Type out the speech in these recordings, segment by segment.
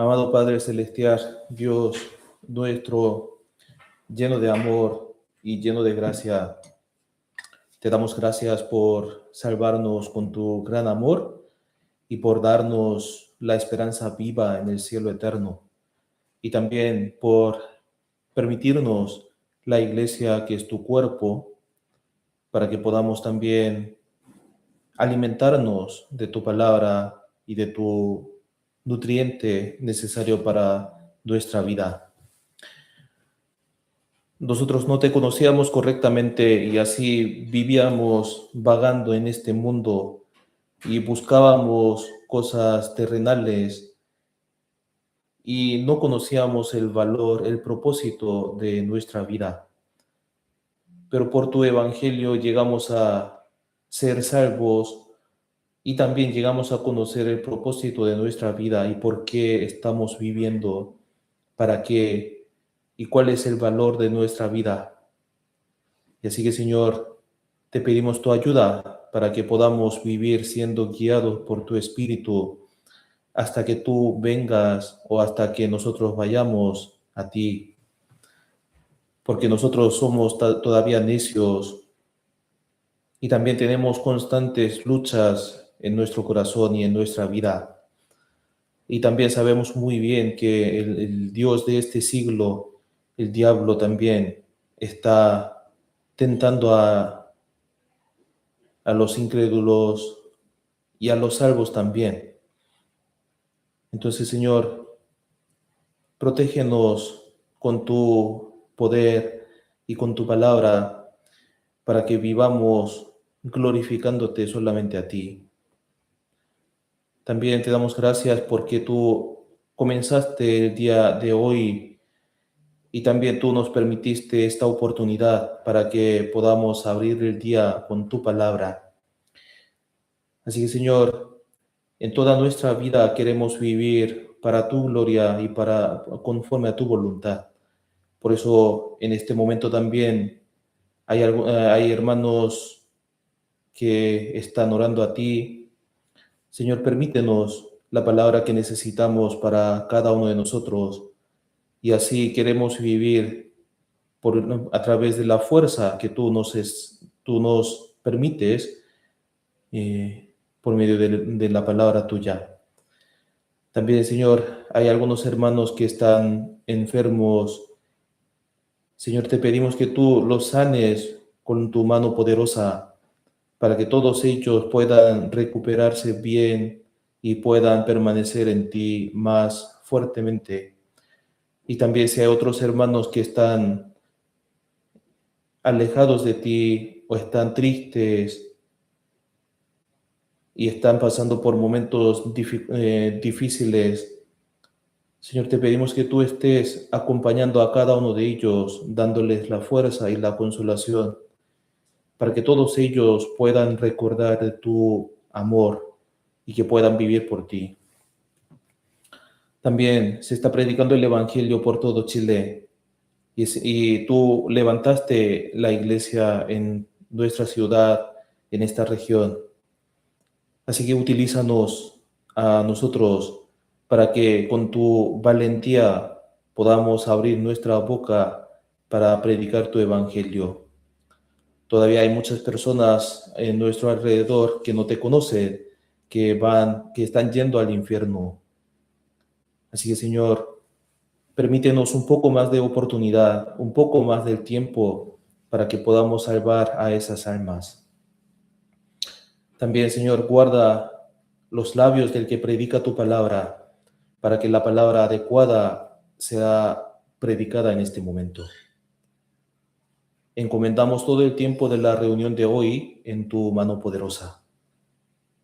Amado Padre Celestial, Dios nuestro, lleno de amor y lleno de gracia, te damos gracias por salvarnos con tu gran amor y por darnos la esperanza viva en el cielo eterno. Y también por permitirnos la iglesia que es tu cuerpo, para que podamos también alimentarnos de tu palabra y de tu nutriente necesario para nuestra vida. Nosotros no te conocíamos correctamente y así vivíamos vagando en este mundo y buscábamos cosas terrenales y no conocíamos el valor, el propósito de nuestra vida. Pero por tu evangelio llegamos a ser salvos y también llegamos a conocer el propósito de nuestra vida y por qué estamos viviendo, para qué y cuál es el valor de nuestra vida. Y así que, Señor, te pedimos tu ayuda para que podamos vivir siendo guiados por tu Espíritu hasta que tú vengas o hasta que nosotros vayamos a ti, porque nosotros somos todavía necios y también tenemos constantes luchas en nuestro corazón y en nuestra vida. Y también sabemos muy bien que el Dios de este siglo, el diablo también, está tentando a los incrédulos y a los salvos también. Entonces, Señor, protégenos con tu poder y con tu palabra para que vivamos glorificándote solamente a ti. También te damos gracias porque tú comenzaste el día de hoy y también tú nos permitiste esta oportunidad para que podamos abrir el día con tu palabra. Así que, Señor, en toda nuestra vida queremos vivir para tu gloria y conforme a tu voluntad. Por eso en este momento también hay hermanos que están orando a ti. Señor, permítenos la palabra que necesitamos para cada uno de nosotros y así queremos vivir a través de la fuerza que tú nos permites por medio de la palabra tuya. También, Señor, hay algunos hermanos que están enfermos. Señor, te pedimos que tú los sanes con tu mano poderosa para que todos ellos puedan recuperarse bien y puedan permanecer en ti más fuertemente. Y también si hay otros hermanos que están alejados de ti o están tristes y están pasando por momentos difíciles, Señor, te pedimos que tú estés acompañando a cada uno de ellos, dándoles la fuerza y la consolación, para que todos ellos puedan recordar de tu amor y que puedan vivir por ti. También se está predicando el Evangelio por todo Chile y tú levantaste la iglesia en nuestra ciudad, en esta región. Así que utilízanos a nosotros para que con tu valentía podamos abrir nuestra boca para predicar tu Evangelio. Todavía hay muchas personas en nuestro alrededor que no te conocen, que están yendo al infierno. Así que, Señor, permítenos un poco más de oportunidad, un poco más del tiempo para que podamos salvar a esas almas. También, Señor, guarda los labios del que predica tu palabra, para que la palabra adecuada sea predicada en este momento. Encomendamos todo el tiempo de la reunión de hoy en tu mano poderosa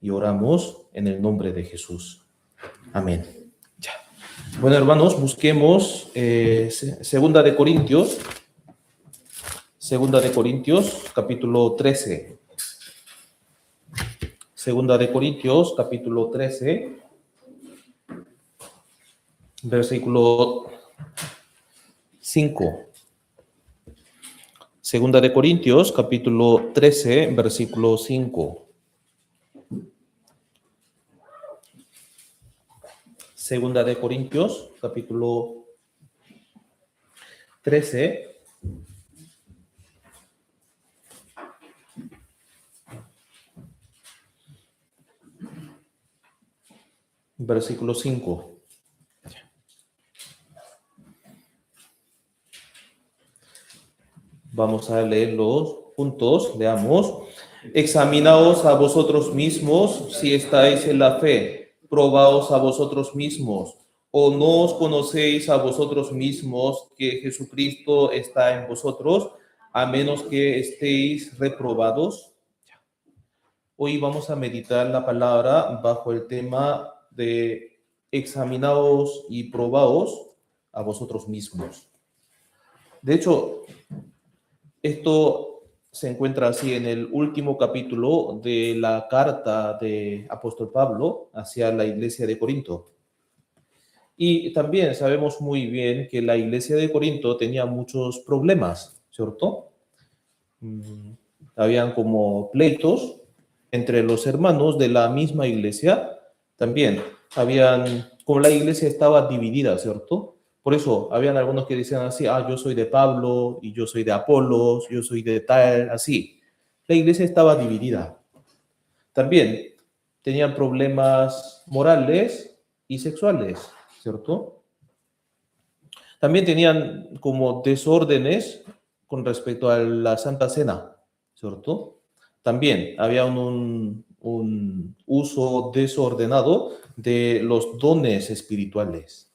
y oramos en el nombre de Jesús. Amén. Ya. Bueno, hermanos, busquemos Segunda de Corintios, capítulo 13. Segunda de Corintios, capítulo 13, versículo 5. Segunda de Corintios, capítulo 13, versículo 5. Segunda de Corintios, capítulo 13, versículo 5. Vamos a leerlos juntos, leamos. Examinaos a vosotros mismos si estáis en la fe, probaos a vosotros mismos, o no os conocéis a vosotros mismos que Jesucristo está en vosotros, a menos que estéis reprobados. Hoy vamos a meditar la palabra bajo el tema de examinaos y probaos a vosotros mismos. De hecho, esto se encuentra así en el último capítulo de la carta de apóstol Pablo hacia la iglesia de Corinto. Y también sabemos muy bien que la iglesia de Corinto tenía muchos problemas, ¿cierto? Habían como pleitos entre los hermanos de la misma iglesia. También como la iglesia estaba dividida, ¿cierto? Por eso habían algunos que decían así, yo soy de Pablo y yo soy de Apolos, yo soy de tal, así. La iglesia estaba dividida. También tenían problemas morales y sexuales, ¿cierto? También tenían como desórdenes con respecto a la Santa Cena, ¿cierto? También había un uso desordenado de los dones espirituales.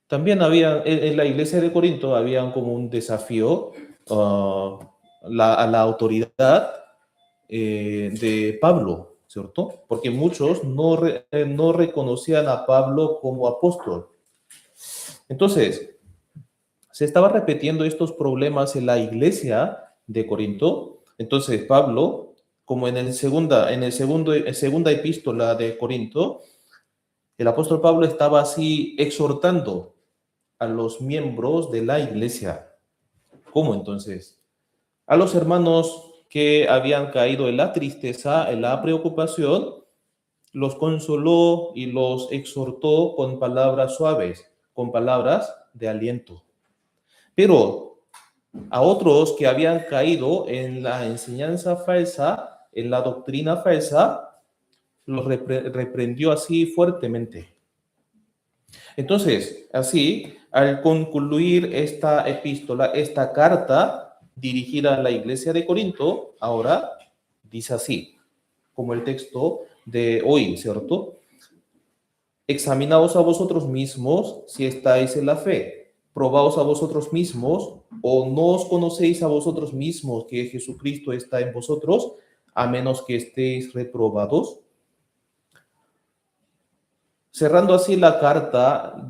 También había, en la iglesia de Corinto, había como un desafío a la autoridad de Pablo, ¿cierto? Porque muchos no reconocían a Pablo como apóstol. Entonces, se estaban repitiendo estos problemas en la iglesia de Corinto. Entonces, Pablo, como en segunda epístola de Corinto, el apóstol Pablo estaba así exhortando a los miembros de la iglesia. ¿Cómo entonces? A los hermanos que habían caído en la tristeza, en la preocupación, los consoló y los exhortó con palabras suaves, con palabras de aliento. Pero a otros que habían caído en la enseñanza falsa, en la doctrina falsa, los reprendió así fuertemente. Entonces, así, al concluir esta epístola, esta carta dirigida a la iglesia de Corinto, ahora dice así, como el texto de hoy, ¿cierto? Examinaos a vosotros mismos si estáis en la fe. Probaos a vosotros mismos, o no os conocéis a vosotros mismos que Jesucristo está en vosotros, a menos que estéis reprobados. Cerrando así la carta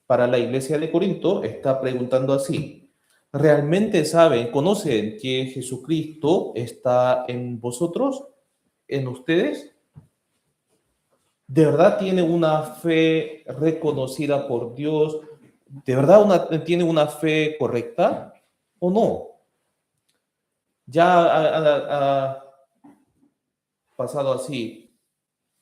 para la iglesia de Corinto, está preguntando así: ¿realmente saben, conocen que Jesucristo está en vosotros, en ustedes? ¿De verdad tiene una fe reconocida por Dios? ¿De verdad tiene una fe correcta o no? Ya ha pasado así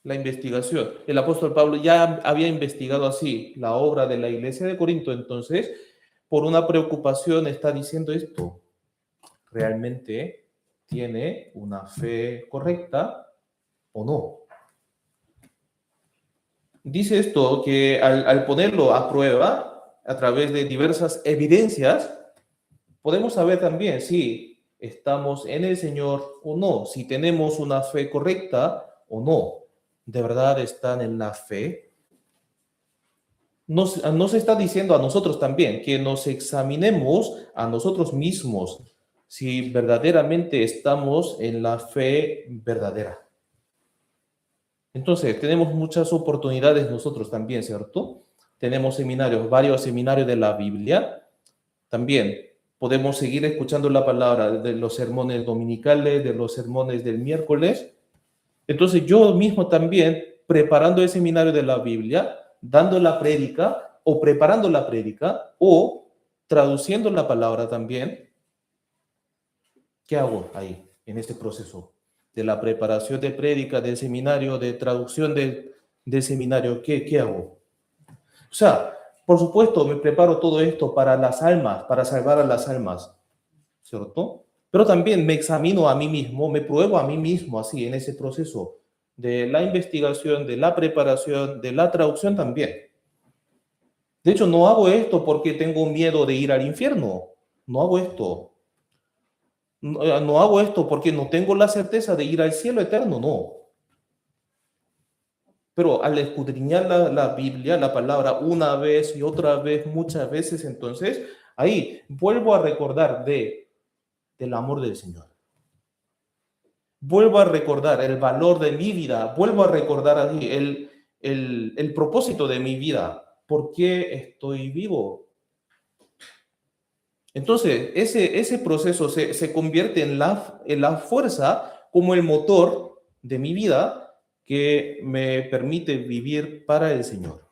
la investigación. El apóstol Pablo ya había investigado así la obra de la iglesia de Corinto, entonces, por una preocupación está diciendo esto: ¿realmente tiene una fe correcta o no? Dice esto que al ponerlo a prueba a través de diversas evidencias, podemos saber también si estamos en el Señor o no, si tenemos una fe correcta o no. ¿De verdad están en la fe? Nos está diciendo a nosotros también que nos examinemos a nosotros mismos si verdaderamente estamos en la fe verdadera. Entonces, tenemos muchas oportunidades nosotros también, ¿cierto? Tenemos seminarios, varios seminarios de la Biblia. También podemos seguir escuchando la palabra de los sermones dominicales, de los sermones del miércoles. Entonces, yo mismo también, preparando el seminario de la Biblia, dando la prédica o preparando la prédica o traduciendo la palabra también, ¿qué hago en este proceso? De la preparación de prédica, del seminario, de traducción del seminario, ¿qué hago? O sea, por supuesto, me preparo todo esto para las almas, para salvar a las almas, ¿cierto? Pero también me examino a mí mismo, me pruebo a mí mismo así en ese proceso de la investigación, de la preparación, de la traducción también. De hecho, no hago esto porque tengo miedo de ir al infierno. No hago esto. No hago esto porque no tengo la certeza de ir al cielo eterno, no. Pero al escudriñar la Biblia, la palabra, una vez y otra vez, muchas veces, entonces, ahí vuelvo a recordar del amor del Señor. Vuelvo a recordar el valor de mi vida. Vuelvo a recordar ahí el propósito de mi vida. ¿Por qué estoy vivo? Entonces, ese proceso se convierte en la fuerza como el motor de mi vida que me permite vivir para el Señor.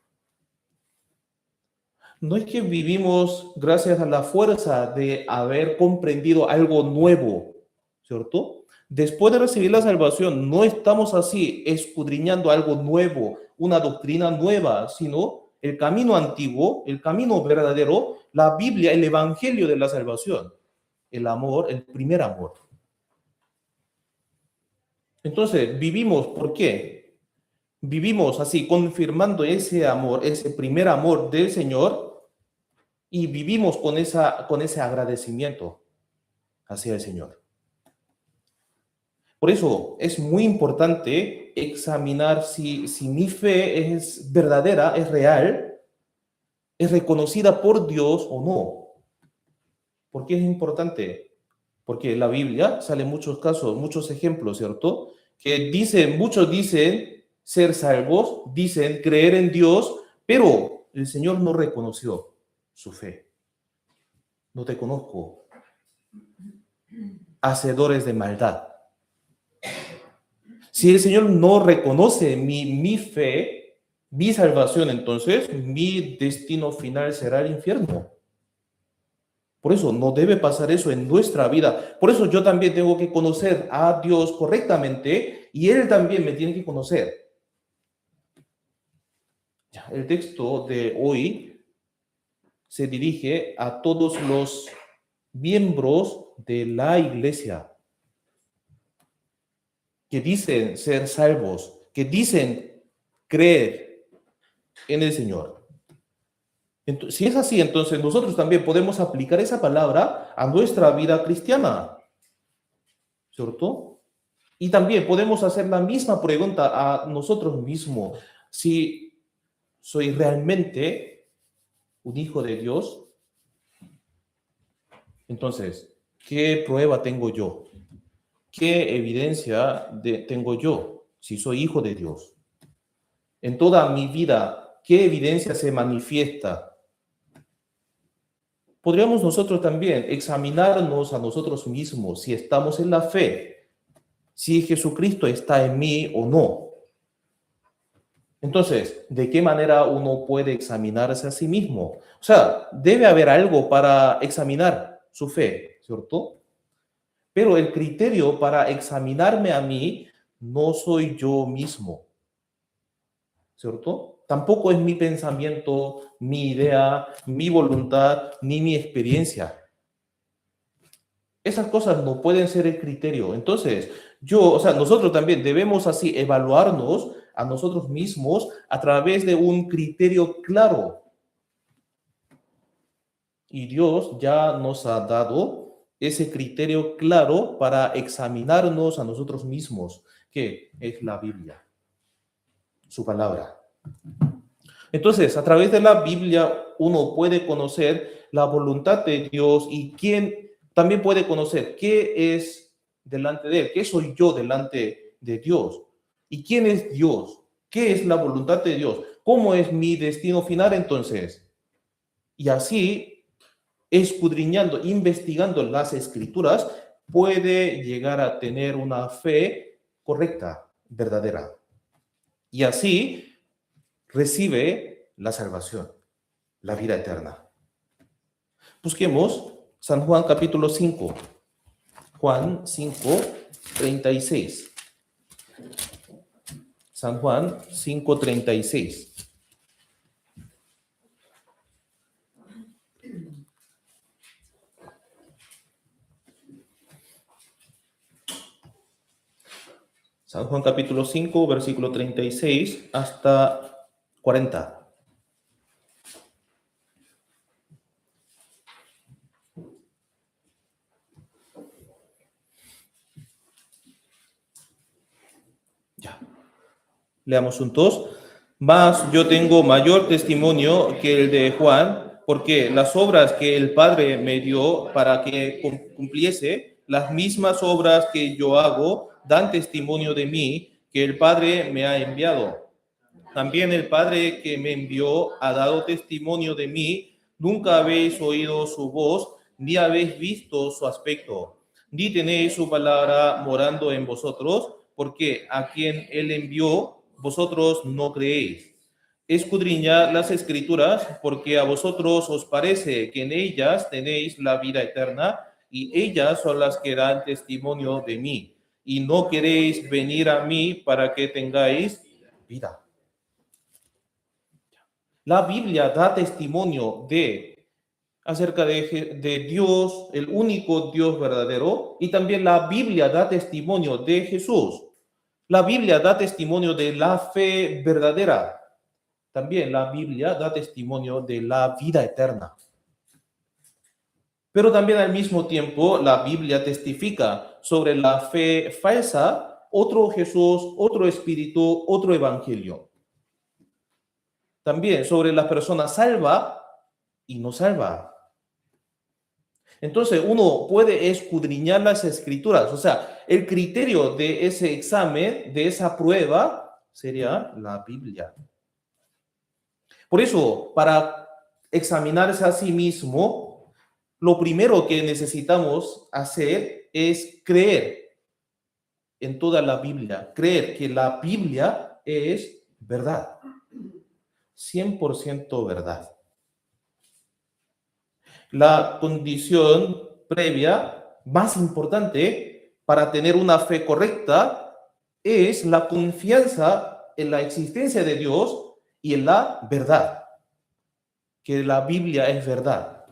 No es que vivimos gracias a la fuerza de haber comprendido algo nuevo, ¿cierto? Después de recibir la salvación, no estamos así escudriñando algo nuevo, una doctrina nueva, sino el camino antiguo, el camino verdadero, la Biblia, el evangelio de la salvación, el amor, el primer amor. Entonces, vivimos, ¿por qué? Vivimos así, confirmando ese amor, ese primer amor del Señor, y vivimos con ese agradecimiento hacia el Señor. Por eso es muy importante examinar si mi fe es verdadera, es real, es reconocida por Dios o no. ¿Por qué es importante? Porque en la Biblia salen muchos casos, muchos ejemplos, ¿cierto? Muchos dicen ser salvos, dicen creer en Dios, pero el Señor no reconoció su fe. No te conozco, hacedores de maldad. Si el Señor no reconoce mi fe, mi salvación, entonces mi destino final será el infierno. Por eso no debe pasar eso en nuestra vida. Por eso yo también tengo que conocer a Dios correctamente y Él también me tiene que conocer. El texto de hoy se dirige a todos los miembros de la iglesia que dicen ser salvos, que dicen creer en el Señor. Entonces, si es así, entonces nosotros también podemos aplicar esa palabra a nuestra vida cristiana, ¿cierto? Y también podemos hacer la misma pregunta a nosotros mismos. Si soy realmente un hijo de Dios, entonces, ¿qué prueba tengo yo? ¿Qué evidencia tengo yo si soy hijo de Dios? En toda mi vida, ¿qué evidencia se manifiesta? Podríamos nosotros también examinarnos a nosotros mismos si estamos en la fe, si Jesucristo está en mí o no. Entonces, ¿de qué manera uno puede examinarse a sí mismo? O sea, debe haber algo para examinar su fe, ¿cierto? Pero el criterio para examinarme a mí no soy yo mismo, ¿cierto? Tampoco es mi pensamiento, mi idea, mi voluntad, ni mi experiencia. Esas cosas no pueden ser el criterio. Entonces, nosotros también debemos así evaluarnos a nosotros mismos a través de un criterio claro. Y Dios ya nos ha dado ese criterio claro para examinarnos a nosotros mismos, que es la Biblia, su palabra. Entonces, a través de la Biblia uno puede conocer la voluntad de Dios y también puede conocer qué es delante de Él, qué soy yo delante de Dios y quién es Dios, qué es la voluntad de Dios, cómo es mi destino final entonces. Y así, escudriñando, investigando las escrituras, puede llegar a tener una fe correcta, verdadera. Y así recibe la salvación, la vida eterna. Busquemos San Juan capítulo 5. Juan 5, 36. San Juan 5:36. San Juan capítulo 5, versículo 36 hasta 40. Ya. Leamos juntos. Mas yo tengo mayor testimonio que el de Juan, porque las obras que el Padre me dio para que cumpliese, las mismas obras que yo hago, dan testimonio de mí, que el Padre me ha enviado. También el Padre que me envió ha dado testimonio de mí. Nunca habéis oído su voz, ni habéis visto su aspecto, ni tenéis su palabra morando en vosotros, porque a quien él envió, vosotros no creéis. Escudriñad las escrituras, porque a vosotros os parece que en ellas tenéis la vida eterna, y ellas son las que dan testimonio de mí. Y no queréis venir a mí para que tengáis vida. La Biblia da testimonio acerca de Dios, el único Dios verdadero, y también la Biblia da testimonio de Jesús. La Biblia da testimonio de la fe verdadera. También la Biblia da testimonio de la vida eterna. Pero también al mismo tiempo la Biblia testifica sobre la fe falsa, otro Jesús, otro espíritu, otro evangelio. También sobre la persona salva y no salva. Entonces uno puede escudriñar las escrituras, o sea, el criterio de ese examen, de esa prueba, sería la Biblia. Por eso, para examinarse a sí mismo, lo primero que necesitamos hacer es creer en toda la Biblia, creer que la Biblia es verdad, 100% verdad. La condición previa más importante para tener una fe correcta es la confianza en la existencia de Dios y en la verdad, que la Biblia es verdad.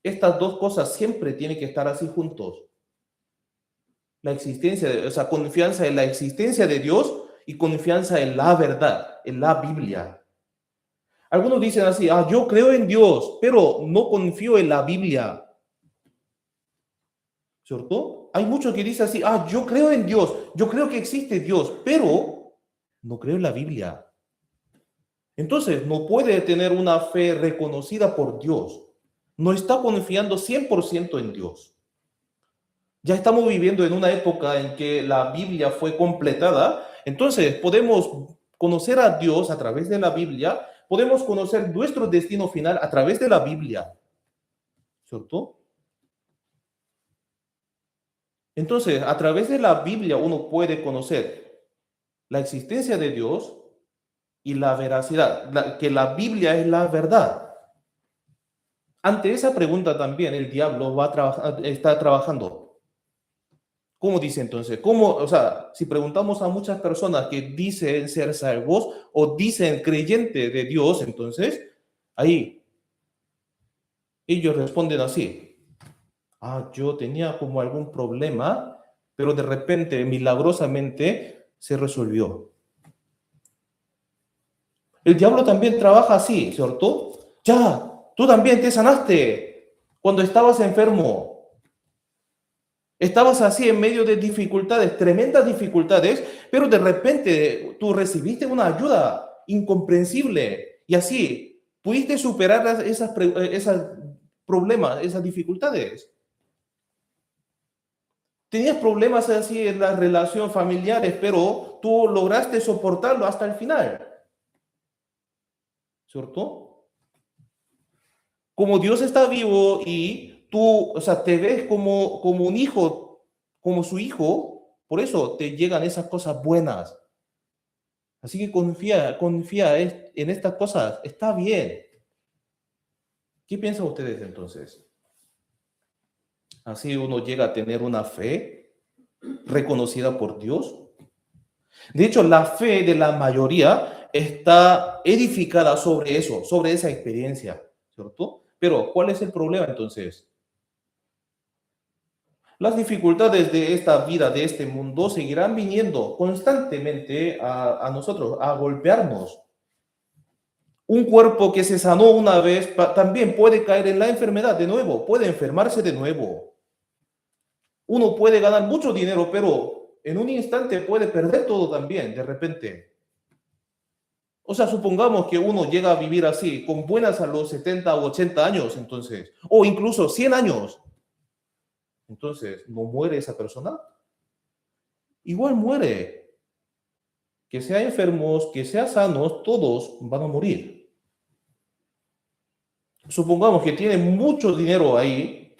Estas dos cosas siempre tienen que estar así juntos. La existencia, o sea, confianza en la existencia de Dios y confianza en la verdad, en la Biblia. Algunos dicen así, yo creo en Dios, pero no confío en la Biblia. ¿Cierto? Hay muchos que dicen así, yo creo en Dios, yo creo que existe Dios, pero no creo en la Biblia. Entonces, no puede tener una fe reconocida por Dios. No está confiando 100% en Dios. Ya estamos viviendo en una época en que la Biblia fue completada, entonces podemos conocer a Dios a través de la Biblia, podemos conocer nuestro destino final a través de la Biblia. ¿Cierto? Entonces, a través de la Biblia uno puede conocer la existencia de Dios y la veracidad, que la Biblia es la verdad. Ante esa pregunta también el diablo está trabajando. ¿Cómo dice entonces? ¿Cómo, o sea, si preguntamos a muchas personas que dicen ser salvos o dicen creyente de Dios, entonces ahí ellos responden así. Yo tenía como algún problema, pero de repente, milagrosamente, se resolvió. El diablo también trabaja así, ¿cierto? Ya, tú también te sanaste cuando estabas enfermo. Estabas así en medio de dificultades, tremendas dificultades, pero de repente tú recibiste una ayuda incomprensible y así pudiste superar esos problemas, esas dificultades. Tenías problemas así en las relaciones familiares, pero tú lograste soportarlo hasta el final. ¿Cierto? Como Dios está vivo y tú, o sea, te ves como un hijo, como su hijo, por eso te llegan esas cosas buenas. Así que confía en estas cosas, está bien. ¿Qué piensan ustedes entonces? Así uno llega a tener una fe reconocida por Dios. De hecho, la fe de la mayoría está edificada sobre eso, sobre esa experiencia, ¿cierto? Pero, ¿cuál es el problema entonces? Las dificultades de esta vida, de este mundo, seguirán viniendo constantemente a nosotros, a golpearnos. Un cuerpo que se sanó una vez también puede caer en la enfermedad de nuevo, puede enfermarse de nuevo. Uno puede ganar mucho dinero, pero en un instante puede perder todo también, de repente. O sea, supongamos que uno llega a vivir así, con buena salud, 70 o 80 años, entonces, o incluso 100 años. Entonces, ¿no muere esa persona? Igual muere. Que sea enfermos, que sea sanos, todos van a morir. Supongamos que tiene mucho dinero ahí,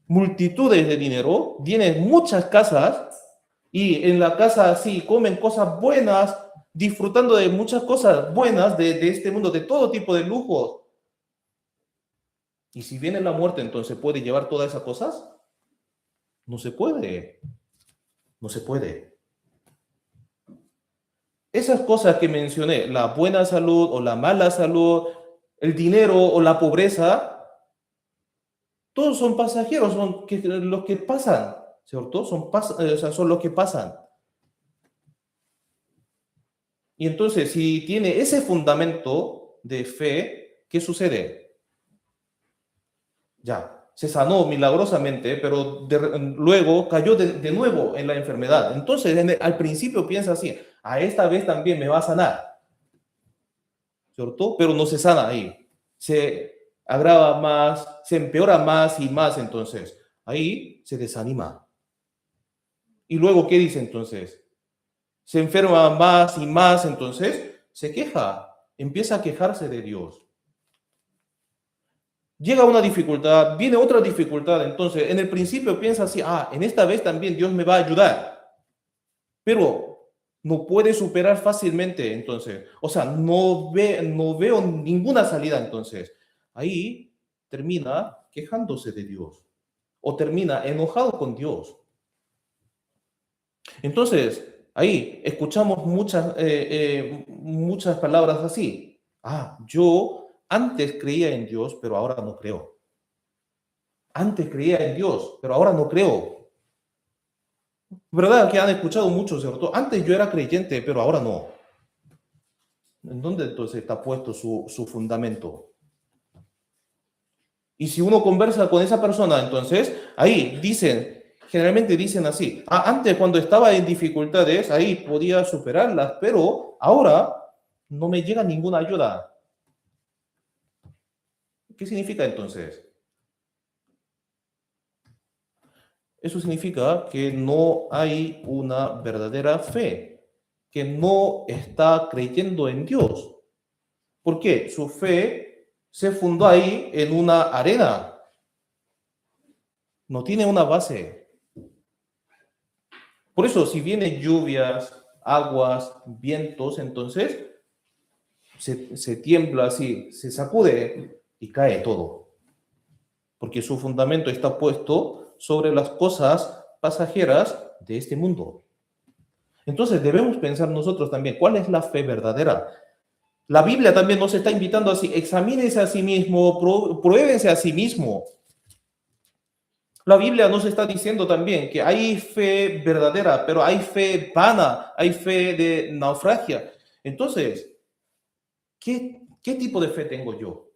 multitudes de dinero, tiene muchas casas y en la casa sí comen cosas buenas, disfrutando de muchas cosas buenas de este mundo, de todo tipo de lujos. Y si viene la muerte, entonces ¿puede llevar todas esas cosas? No se puede, no se puede. Esas cosas que mencioné, la buena salud o la mala salud, el dinero o la pobreza, todos son pasajeros, son los que pasan, ¿cierto? O sea, son los que pasan. Y entonces, si tiene ese fundamento de fe, ¿qué sucede? Ya, se sanó milagrosamente, pero luego cayó de nuevo en la enfermedad. Entonces, al principio piensa así, a esta vez también me va a sanar, ¿cierto? Pero no se sana ahí. Se agrava más, se empeora más y más, entonces. Ahí se desanima. Y luego, ¿qué dice entonces? Se enferma más y más, entonces se queja, empieza a quejarse de Dios. Llega una dificultad, viene otra dificultad, entonces en el principio piensa así, en esta vez también Dios me va a ayudar, pero no puede superar fácilmente, entonces, o sea, no veo ninguna salida, entonces, ahí termina quejándose de Dios o termina enojado con Dios. Entonces, ahí escuchamos muchas palabras así. Yo antes creía en Dios, pero ahora no creo. Antes creía en Dios, pero ahora no creo. ¿Verdad que han escuchado mucho, cierto? Antes yo era creyente, pero ahora no. ¿En dónde entonces está puesto su fundamento? Y si uno conversa con esa persona, entonces ahí generalmente dicen así, antes cuando estaba en dificultades, ahí podía superarlas, pero ahora no me llega ninguna ayuda. ¿Qué significa entonces? Eso significa que no hay una verdadera fe, que no está creyendo en Dios. ¿Por qué? Su fe se fundó ahí en una arena, no tiene una base. Por eso, si vienen lluvias, aguas, vientos, entonces se tiembla así, se sacude y cae todo. Porque su fundamento está puesto sobre las cosas pasajeras de este mundo. Entonces debemos pensar nosotros también, ¿cuál es la fe verdadera? La Biblia también nos está invitando así, examínense a sí mismo, pruébense a sí mismo. La Biblia nos está diciendo también que hay fe verdadera, pero hay fe vana, hay fe de naufragia. Entonces, ¿qué tipo de fe tengo yo?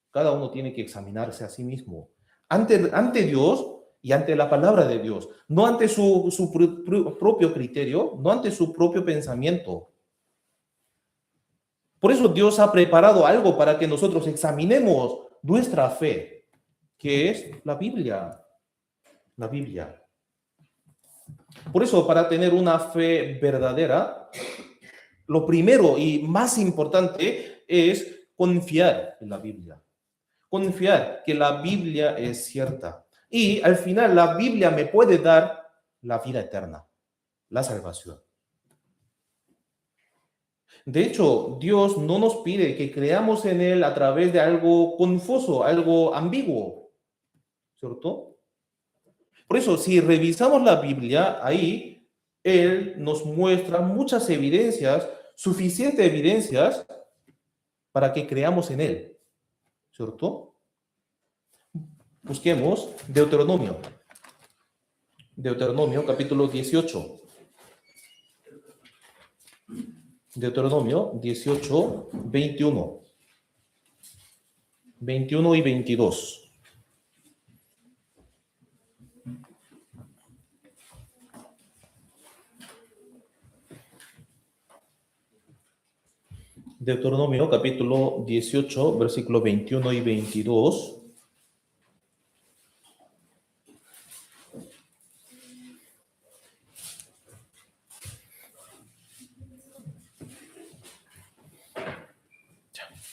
Cada uno tiene que examinarse a sí mismo ante Dios y ante la palabra de Dios, no ante su propio criterio, no ante su propio pensamiento. Por eso Dios ha preparado algo para que nosotros examinemos nuestra fe, que es la Biblia. La Biblia. Por eso, para tener una fe verdadera, lo primero y más importante es confiar en la Biblia. Confiar que la Biblia es cierta. Y al final la Biblia me puede dar la vida eterna, la salvación. De hecho, Dios no nos pide que creamos en Él a través de algo confuso, algo ambiguo, ¿cierto? Por eso, si revisamos la Biblia, ahí Él nos muestra muchas evidencias, suficientes evidencias para que creamos en Él, ¿cierto? Busquemos Deuteronomio. Deuteronomio capítulo 18. Deuteronomio 18, 21. 21 y 22. Deuteronomio capítulo 18, versículo 21 y 22.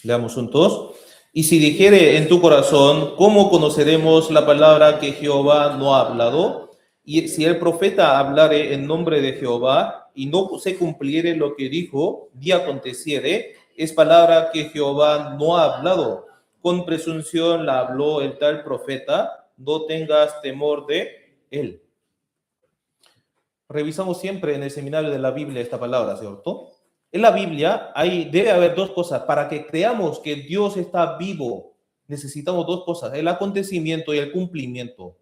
Leamos juntos. Y si dijere en tu corazón, ¿cómo conoceremos la palabra que Jehová no ha hablado? Y si el profeta hablare en nombre de Jehová y no se cumpliere lo que dijo, y aconteciere, es palabra que Jehová no ha hablado. Con presunción la habló el tal profeta, no tengas temor de él. Revisamos siempre en el seminario de la Biblia esta palabra, ¿cierto? En la Biblia debe haber dos cosas. Para que creamos que Dios está vivo, necesitamos dos cosas, el acontecimiento y el cumplimiento.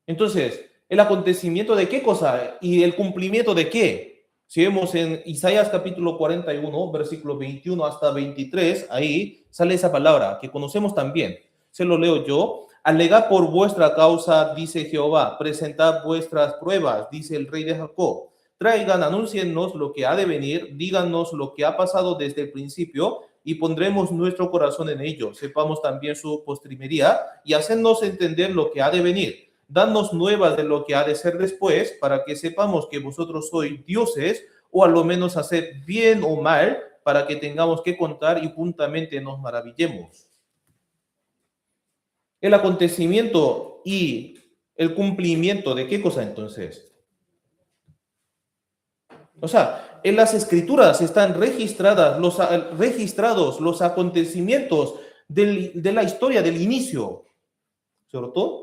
Entonces, ¿el acontecimiento de qué cosa? ¿Y el cumplimiento de qué? Si vemos en Isaías capítulo 41, versículo 21 hasta 23, ahí sale esa palabra que conocemos también. Se lo leo yo. Alegad por vuestra causa, dice Jehová, presentad vuestras pruebas, dice el rey de Jacob. Traigan, anúncienos lo que ha de venir, díganos lo que ha pasado desde el principio y pondremos nuestro corazón en ello. Sepamos también su postrimería y hacernos entender lo que ha de venir. Danos nuevas de lo que ha de ser después, para que sepamos que vosotros sois dioses, o a lo menos hacer bien o mal, para que tengamos que contar y juntamente nos maravillemos. El acontecimiento y el cumplimiento de qué cosa entonces. O sea, en las escrituras están registrados los acontecimientos de la historia del inicio, ¿cierto?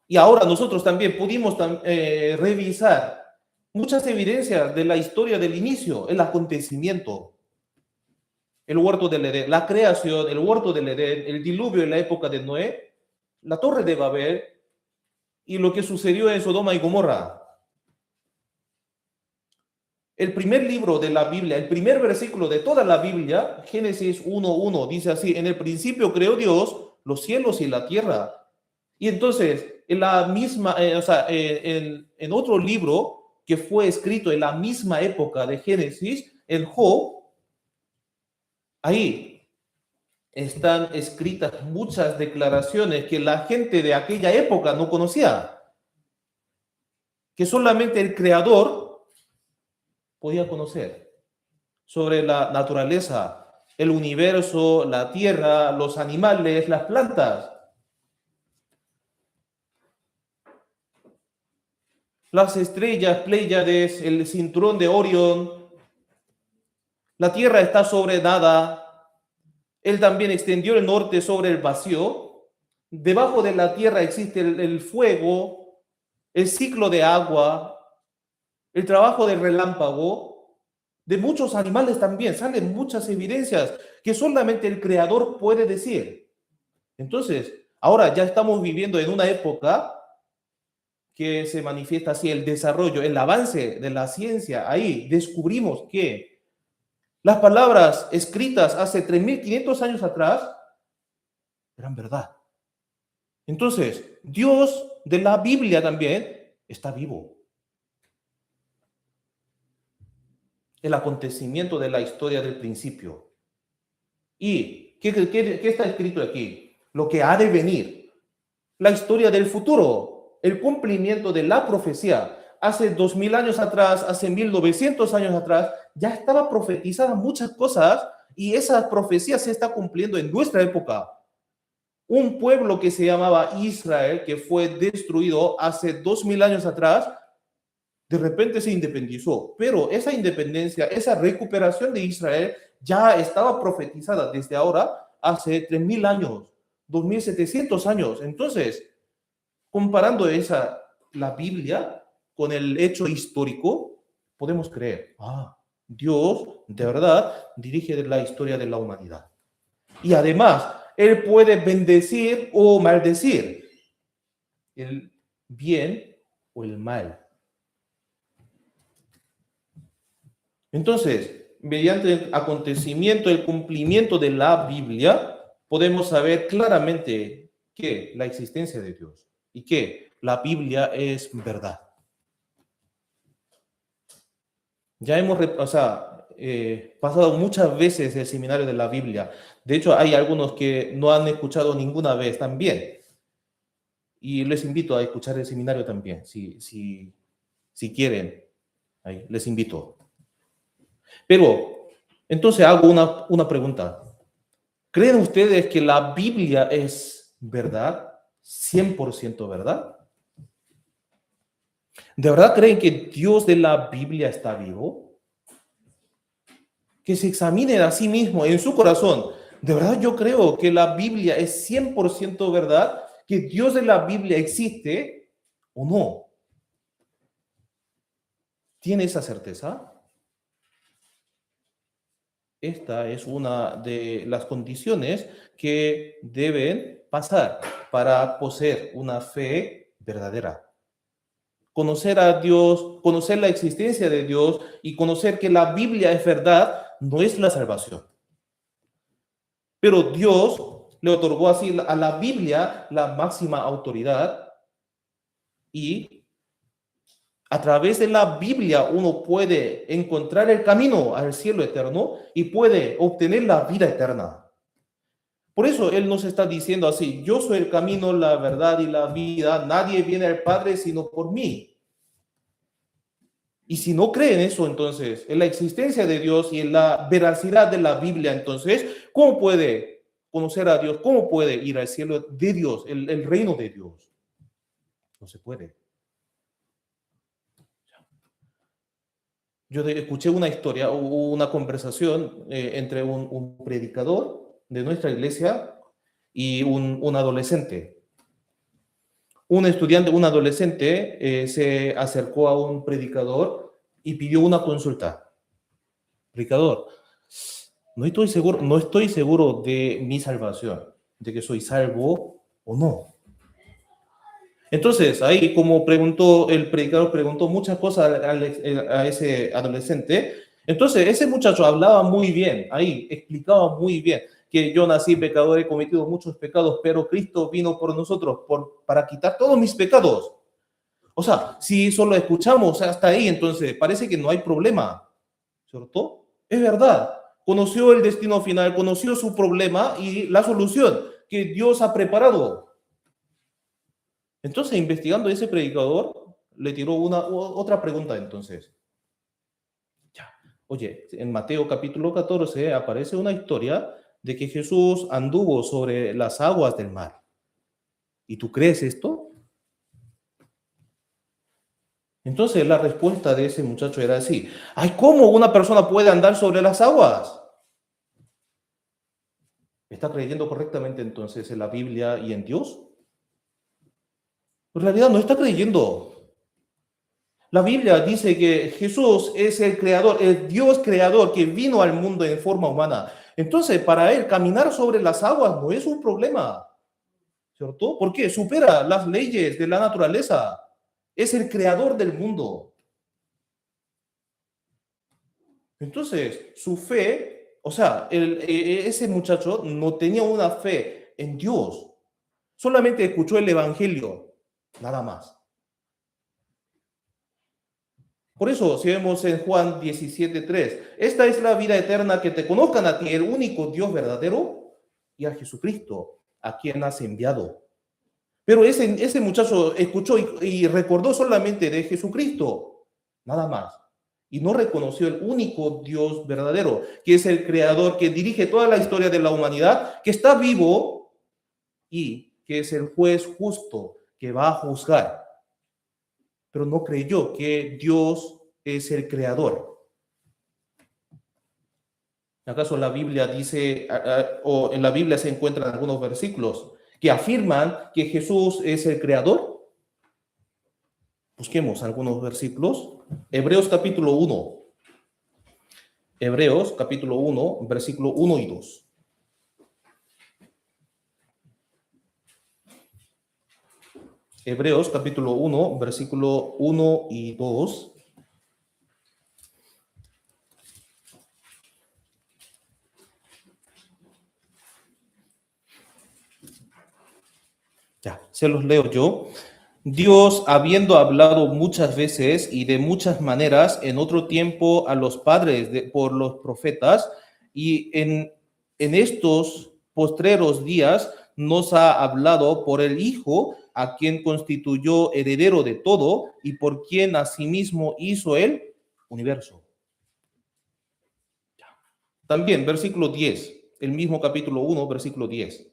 Y ahora nosotros también pudimos revisar muchas evidencias de la historia del inicio, el acontecimiento, el huerto del Edén, la creación, el huerto del Edén, el diluvio en la época de Noé, la torre de Babel y lo que sucedió en Sodoma y Gomorra. El primer libro de la Biblia, el primer versículo de toda la Biblia, Génesis 1:1, dice así: en el principio creó Dios los cielos y la tierra. Y entonces, en la misma, en otro libro que fue escrito en la misma época de Génesis, en Job, ahí están escritas muchas declaraciones que la gente de aquella época no conocía, que solamente el Creador podía conocer, sobre la naturaleza, el universo, la tierra, los animales, las plantas. Las estrellas, Pléyades, el cinturón de Orión, la tierra está sobre nada. Él también extendió el norte sobre el vacío. Debajo de la tierra existe el fuego, el ciclo de agua, el trabajo del relámpago. De muchos animales también salen muchas evidencias que solamente el Creador puede decir. Entonces, ahora ya estamos viviendo en una época que se manifiesta así el desarrollo, el avance de la ciencia. Ahí descubrimos que las palabras escritas hace 3.500 años atrás eran verdad. Entonces, Dios de la Biblia también está vivo. El acontecimiento de la historia del principio. ¿Y qué está escrito aquí? Lo que ha de venir. La historia del futuro. El cumplimiento de la profecía. Hace 2.000 años atrás, hace 1.900 años atrás, ya estaba profetizada muchas cosas y esa profecía se está cumpliendo en nuestra época. Un pueblo que se llamaba Israel, que fue destruido hace 2.000 años atrás, de repente se independizó. Pero esa independencia, esa recuperación de Israel ya estaba profetizada desde ahora, hace 3.000 años, 2.700 años. Entonces, comparando la Biblia con el hecho histórico, podemos creer, Dios de verdad dirige la historia de la humanidad. Y además, Él puede bendecir o maldecir el bien o el mal. Entonces, mediante el acontecimiento, el cumplimiento de la Biblia, podemos saber claramente que la existencia de Dios y que la Biblia es verdad. Ya hemos pasado muchas veces el seminario de la Biblia. De hecho, hay algunos que no han escuchado ninguna vez también. Y les invito a escuchar el seminario también, si quieren. Ahí, les invito. Pero, entonces hago una pregunta. ¿Creen ustedes que la Biblia es verdad? ¿100% verdad? ¿De verdad creen que Dios de la Biblia está vivo? Que se examinen a sí mismo en su corazón. ¿De verdad yo creo que la Biblia es 100% verdad? ¿Que Dios de la Biblia existe o no? ¿Tiene esa certeza? Esta es una de las condiciones que deben pasar para poseer una fe verdadera. Conocer a Dios, conocer la existencia de Dios y conocer que la Biblia es verdad no es la salvación. Pero Dios le otorgó así a la Biblia la máxima autoridad y a través de la Biblia uno puede encontrar el camino al cielo eterno y puede obtener la vida eterna. Por eso Él nos está diciendo así, yo soy el camino, la verdad y la vida, nadie viene al Padre sino por mí. Y si no creen eso, entonces, en la existencia de Dios y en la veracidad de la Biblia, entonces, ¿cómo puede conocer a Dios? ¿Cómo puede ir al cielo de Dios, el reino de Dios? No se puede. Yo escuché una historia, una conversación entre un predicador de nuestra iglesia y un adolescente. Un estudiante, un adolescente, se acercó a un predicador y pidió una consulta. Predicador, no estoy seguro de mi salvación, de que soy salvo o no. Entonces, ahí como el predicador preguntó muchas cosas a ese adolescente, entonces ese muchacho hablaba muy bien, ahí explicaba muy bien que yo nací pecador, he cometido muchos pecados, pero Cristo vino por nosotros para quitar todos mis pecados. O sea, si solo escuchamos hasta ahí, entonces parece que no hay problema, ¿cierto? Es verdad, conoció el destino final, conoció su problema y la solución que Dios ha preparado. Entonces, investigando ese predicador, le tiró otra pregunta entonces. Ya. Oye, en Mateo capítulo 14 aparece una historia de que Jesús anduvo sobre las aguas del mar. ¿Y tú crees esto? Entonces la respuesta de ese muchacho era así. Ay, ¿cómo una persona puede andar sobre las aguas? ¿Está creyendo correctamente entonces en la Biblia y en Dios? En realidad no está creyendo. La Biblia dice que Jesús es el creador, el Dios creador que vino al mundo en forma humana. Entonces, para él, caminar sobre las aguas no es un problema, ¿cierto? Porque supera las leyes de la naturaleza. Es el creador del mundo. Entonces, su fe, o sea, ese muchacho no tenía una fe en Dios. Solamente escuchó el Evangelio, nada más. Por eso, si vemos en Juan 17:3, esta es la vida eterna, que te conozcan a ti, el único Dios verdadero, y a Jesucristo, a quien has enviado. Pero ese muchacho escuchó y recordó solamente de Jesucristo, nada más. Y no reconoció el único Dios verdadero, que es el creador, que dirige toda la historia de la humanidad, que está vivo y que es el juez justo que va a juzgar. Pero no creyó que Dios es el creador. ¿Acaso la Biblia dice, o en la Biblia se encuentran algunos versículos que afirman que Jesús es el creador? Busquemos algunos versículos. Hebreos capítulo 1. Hebreos capítulo 1, versículo 1 y 2. Hebreos capítulo 1, versículo 1 y 2. Ya, se los leo yo. Dios, habiendo hablado muchas veces y de muchas maneras en otro tiempo a los padres por los profetas, y en estos postreros días nos ha hablado por el Hijo, a quien constituyó heredero de todo y por quien asimismo hizo el universo. También, versículo 10, el mismo capítulo 1, versículo 10.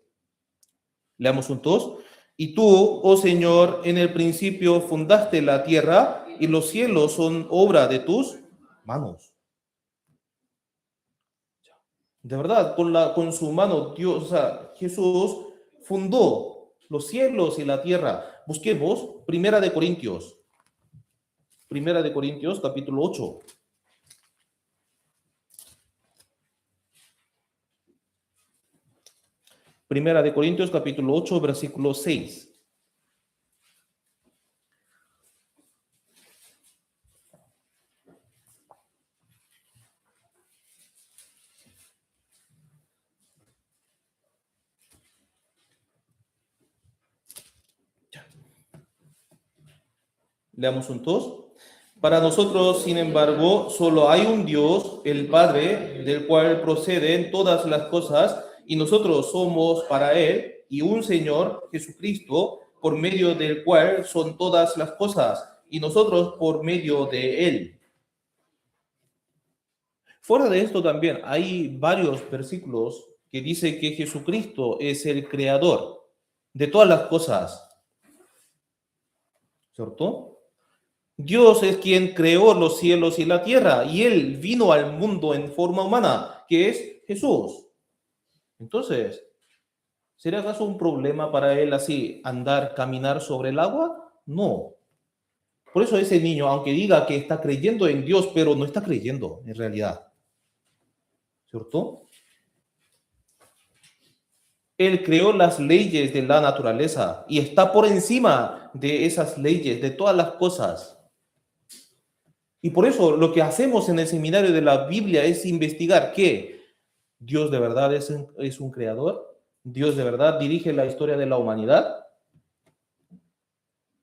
Leamos juntos. Y tú, oh Señor, en el principio fundaste la tierra y los cielos son obra de tus manos. De verdad, con su mano, Dios, o sea, Jesús fundó los cielos y la tierra. Busquemos Primera de Corintios, capítulo 8. Primera de Corintios, capítulo 8, versículo 6. Leamos juntos. Para nosotros, sin embargo, solo hay un Dios, el Padre, del cual proceden todas las cosas, y nosotros somos para Él, y un Señor, Jesucristo, por medio del cual son todas las cosas, y nosotros por medio de Él. Fuera de esto también hay varios versículos que dice que Jesucristo es el creador de todas las cosas, ¿cierto? Dios es quien creó los cielos y la tierra y Él vino al mundo en forma humana, que es Jesús. Entonces, ¿sería acaso un problema para Él así caminar sobre el agua? No. Por eso ese niño, aunque diga que está creyendo en Dios, pero no está creyendo en realidad, ¿cierto? Él creó las leyes de la naturaleza y está por encima de esas leyes, de todas las cosas. Y por eso lo que hacemos en el seminario de la Biblia es investigar que Dios de verdad es un creador, Dios de verdad dirige la historia de la humanidad.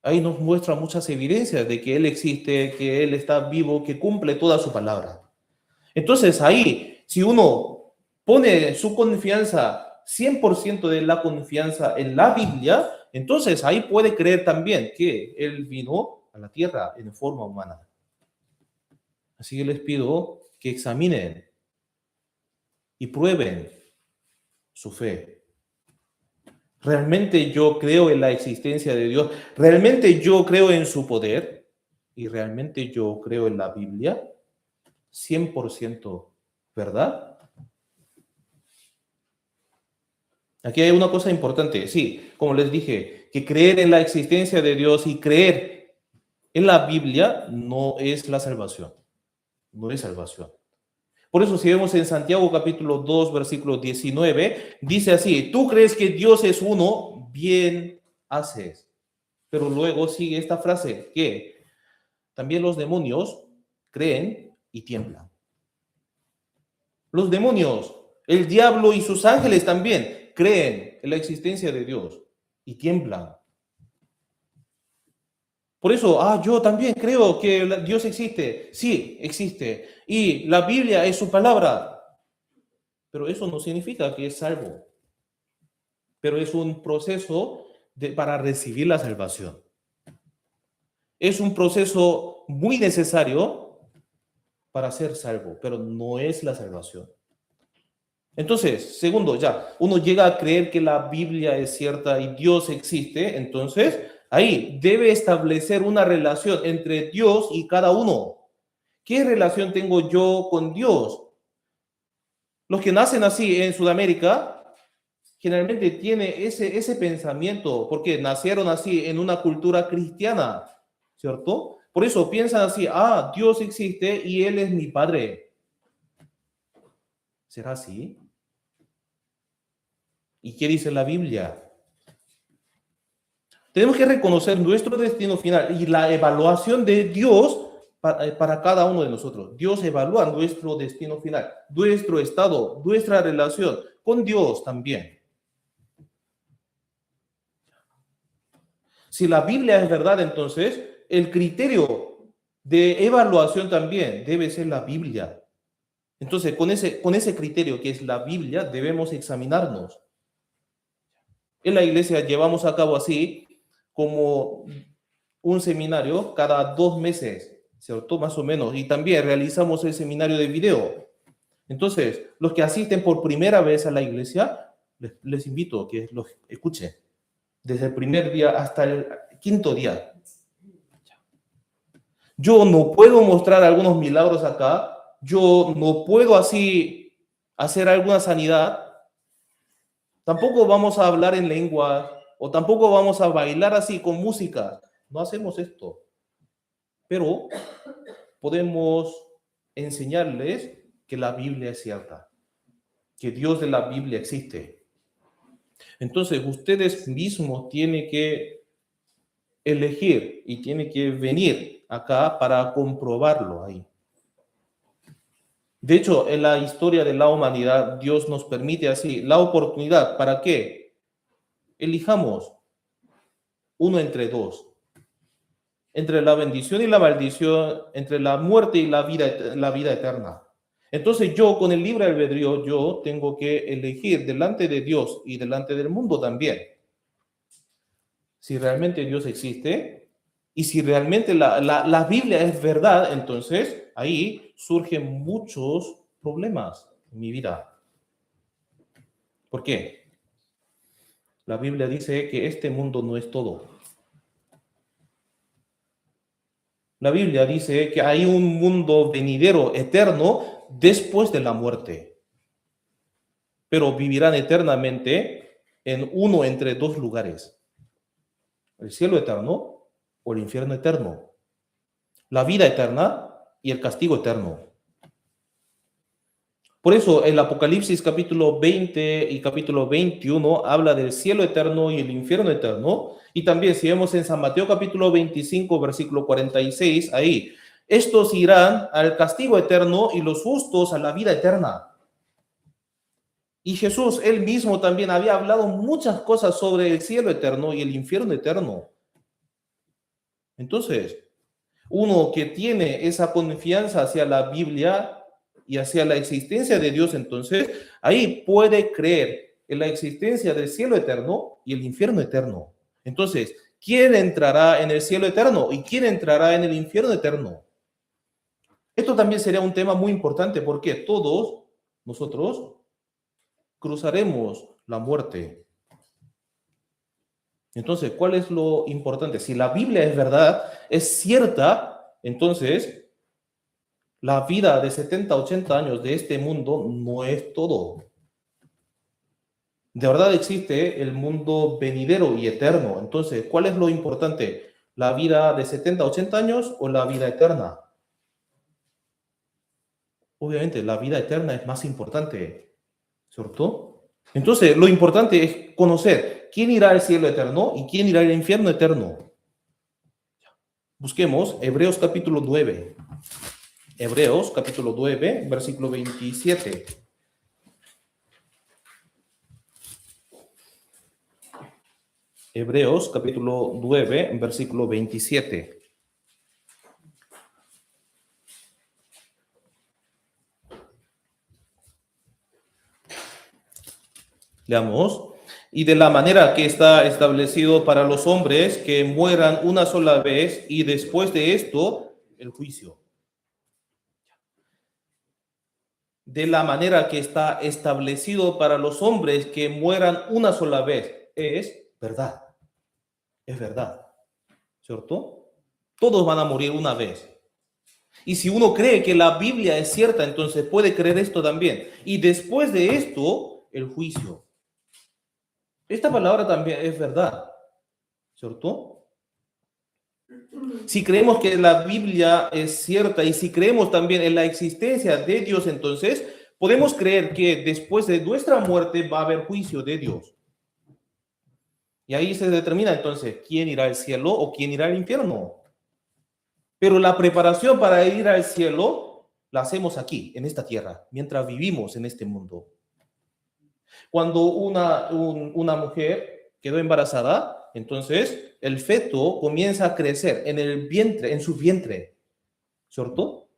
Ahí nos muestra muchas evidencias de que Él existe, que Él está vivo, que cumple toda su palabra. Entonces ahí, si uno pone su confianza, 100% de la confianza en la Biblia, entonces ahí puede creer también que Él vino a la tierra en forma humana. Así que les pido que examinen y prueben su fe. ¿Realmente yo creo en la existencia de Dios? ¿Realmente yo creo en su poder? ¿Y realmente yo creo en la Biblia? 100%, ¿verdad? Aquí hay una cosa importante. Sí, como les dije, que creer en la existencia de Dios y creer en la Biblia no es la salvación. No es salvación. Por eso si vemos en Santiago capítulo 2, versículo 19, dice así, tú crees que Dios es uno, bien haces. Pero luego sigue esta frase, que también los demonios creen y tiemblan. Los demonios, el diablo y sus ángeles también creen en la existencia de Dios y tiemblan. Por eso, yo también creo que Dios existe. Sí, existe. Y la Biblia es su palabra. Pero eso no significa que es salvo. Pero es un proceso para recibir la salvación. Es un proceso muy necesario para ser salvo, pero no es la salvación. Entonces, segundo, uno llega a creer que la Biblia es cierta y Dios existe, entonces ahí debe establecer una relación entre Dios y cada uno. ¿Qué relación tengo yo con Dios? Los que nacen así en Sudamérica generalmente tienen ese pensamiento porque nacieron así en una cultura cristiana. ¿cierto? Por eso piensan así, Dios existe y Él es mi Padre. ¿Será así? ¿Y qué dice la Biblia? Tenemos que reconocer nuestro destino final y la evaluación de Dios para cada uno de nosotros. Dios evalúa nuestro destino final, nuestro estado, nuestra relación con Dios también. Si la Biblia es verdad, entonces el criterio de evaluación también debe ser la Biblia. Entonces, con ese criterio que es la Biblia, debemos examinarnos. En la iglesia llevamos a cabo así como un seminario cada 2 meses, ¿cierto? Más o menos. Y también realizamos el seminario de video. Entonces, los que asisten por primera vez a la iglesia, les invito a que los escuchen desde el primer día hasta el quinto día. Yo no puedo mostrar algunos milagros acá, yo no puedo así hacer alguna sanidad, tampoco vamos a hablar en lengua o tampoco vamos a bailar así con música. No hacemos esto. Pero podemos enseñarles que la Biblia es cierta, que Dios de la Biblia existe. Entonces, ustedes mismos tienen que elegir y tienen que venir acá para comprobarlo ahí. De hecho, en la historia de la humanidad, Dios nos permite así la oportunidad. ¿Para qué? Elijamos uno entre dos. Entre la bendición y la maldición, entre la muerte y la vida eterna. Entonces yo, con el libre albedrío, yo tengo que elegir delante de Dios y delante del mundo también. Si realmente Dios existe y si realmente la Biblia es verdad, entonces ahí surgen muchos problemas en mi vida. ¿Por qué? La Biblia dice que este mundo no es todo. La Biblia dice que hay un mundo venidero eterno después de la muerte, pero vivirán eternamente en uno entre dos lugares, el cielo eterno o el infierno eterno, la vida eterna y el castigo eterno. Por eso el Apocalipsis capítulo 20 y capítulo 21 habla del cielo eterno y el infierno eterno. Y también si vemos en San Mateo capítulo 25, versículo 46, ahí, estos irán al castigo eterno y los justos a la vida eterna. Y Jesús, él mismo también había hablado muchas cosas sobre el cielo eterno y el infierno eterno. Entonces, uno que tiene esa confianza hacia la Biblia y hacia la existencia de Dios, entonces ahí puede creer en la existencia del cielo eterno y el infierno eterno. Entonces, ¿quién entrará en el cielo eterno y quién entrará en el infierno eterno? Esto también sería un tema muy importante porque todos nosotros cruzaremos la muerte. Entonces, ¿cuál es lo importante? Si la Biblia es verdad, es cierta, entonces la vida de 70, 80 años de este mundo no es todo. De verdad existe el mundo venidero y eterno. Entonces, ¿cuál es lo importante? ¿La vida de 70, 80 años o la vida eterna? Obviamente, la vida eterna es más importante, ¿cierto? Entonces, lo importante es conocer quién irá al cielo eterno y quién irá al infierno eterno. Busquemos Hebreos capítulo 9. Hebreos capítulo 9, versículo 27. Hebreos capítulo 9, versículo 27. Leamos. Y de la manera que está establecido para los hombres que mueran una sola vez y después de esto, el juicio. De la manera que está establecido para los hombres que mueran una sola vez. Es verdad. Es verdad. ¿Cierto? Todos van a morir una vez. Y si uno cree que la Biblia es cierta, entonces puede creer esto también. Y después de esto, el juicio. Esta palabra también es verdad, ¿cierto? Si creemos que la Biblia es cierta y si creemos también en la existencia de Dios, entonces podemos creer que después de nuestra muerte va a haber juicio de Dios. Y ahí se determina entonces quién irá al cielo o quién irá al infierno. Pero la preparación para ir al cielo la hacemos aquí, en esta tierra, mientras vivimos en este mundo. Cuando una mujer quedó embarazada, entonces el feto comienza a crecer en el vientre, en su vientre, ¿cierto?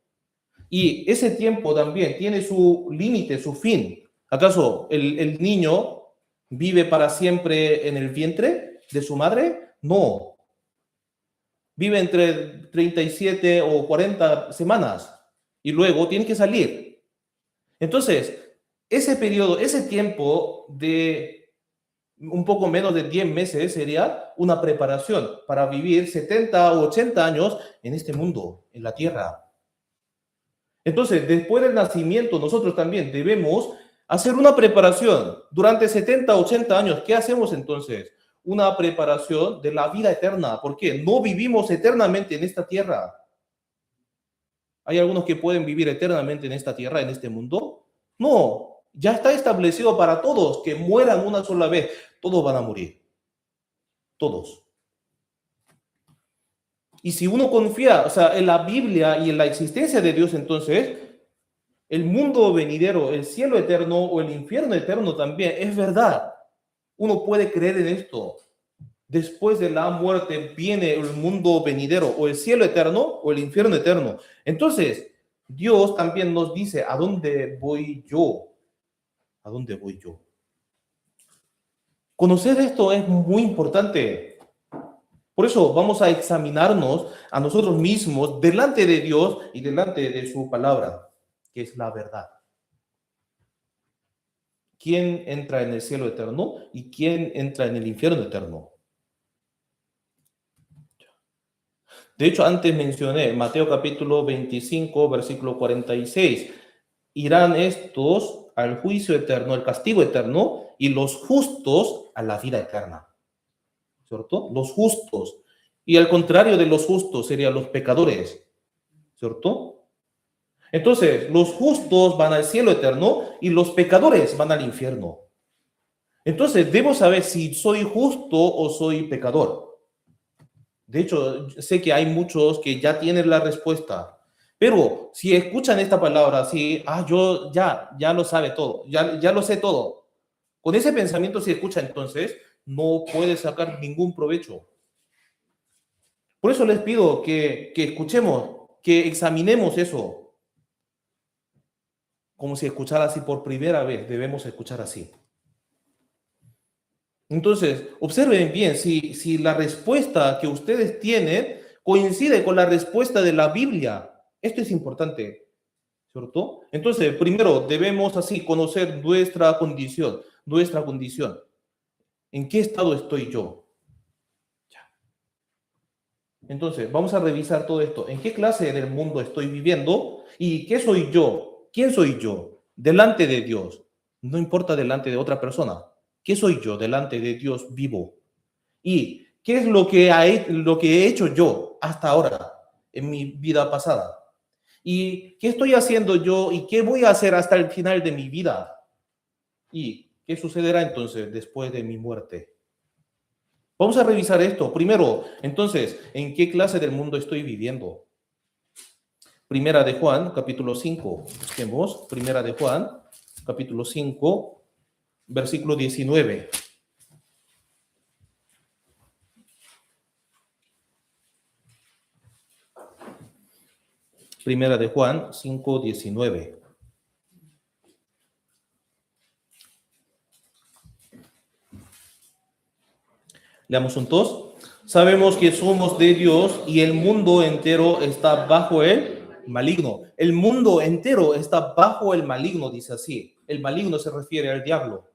Y ese tiempo también tiene su límite, su fin. ¿Acaso el niño vive para siempre en el vientre de su madre? No. Vive entre 37 o 40 semanas y luego tiene que salir. Entonces, ese periodo, ese tiempo de un poco menos de 10 meses sería una preparación para vivir 70 o 80 años en este mundo, en la tierra. Entonces, después del nacimiento, nosotros también debemos hacer una preparación durante 70, 80 años. ¿Qué hacemos entonces? Una preparación de la vida eterna. ¿Por qué? No vivimos eternamente en esta tierra. ¿Hay algunos que pueden vivir eternamente en esta tierra, en este mundo? No, ya está establecido para todos que mueran una sola vez. Todos van a morir. Todos. Y si uno confía, o sea, en la Biblia y en la existencia de Dios, entonces el mundo venidero, el cielo eterno o el infierno eterno también es verdad. Uno puede creer en esto. Después de la muerte viene el mundo venidero, o el cielo eterno o el infierno eterno. Entonces, Dios también nos dice, ¿a dónde voy yo? ¿A dónde voy yo? Conocer esto es muy importante. Por eso vamos a examinarnos a nosotros mismos delante de Dios y delante de su palabra, que es la verdad. ¿Quién entra en el cielo eterno y quién entra en el infierno eterno? De hecho, antes mencioné Mateo capítulo 25, versículo 46. Irán estos al juicio eterno, al castigo eterno, y los justos a la vida eterna. ¿Cierto? Los justos. Y al contrario de los justos serían los pecadores. ¿Cierto? Entonces, los justos van al cielo eterno y los pecadores van al infierno. Entonces, debo saber si soy justo o soy pecador. De hecho, sé que hay muchos que ya tienen la respuesta, pero si escuchan esta palabra así, yo ya lo sabe todo, ya lo sé todo. Con ese pensamiento, si escucha, entonces no puede sacar ningún provecho. Por eso les pido que escuchemos, que examinemos eso. Como si escuchara así por primera vez, debemos escuchar así. Entonces, observen bien si la respuesta que ustedes tienen coincide con la respuesta de la Biblia. Esto es importante, ¿cierto? Entonces, primero debemos así conocer nuestra condición, nuestra condición. ¿En qué estado estoy yo? Entonces, vamos a revisar todo esto. ¿En qué clase del mundo estoy viviendo? ¿Y qué soy yo? ¿Quién soy yo? Delante de Dios. No importa delante de otra persona. ¿Qué soy yo delante de Dios vivo? ¿Y qué es lo que he hecho yo hasta ahora en mi vida pasada? ¿Y qué estoy haciendo yo y qué voy a hacer hasta el final de mi vida? ¿Y qué sucederá entonces después de mi muerte? Vamos a revisar esto. Primero, entonces, ¿en qué clase del mundo estoy viviendo? Primera de Juan, capítulo 5. Busquemos. Primera de Juan, capítulo 5, versículo 19. Primera de Juan 5:19. Leamos juntos. Sabemos que somos de Dios y el mundo entero está bajo el maligno. El mundo entero está bajo el maligno, dice así. El maligno se refiere al diablo,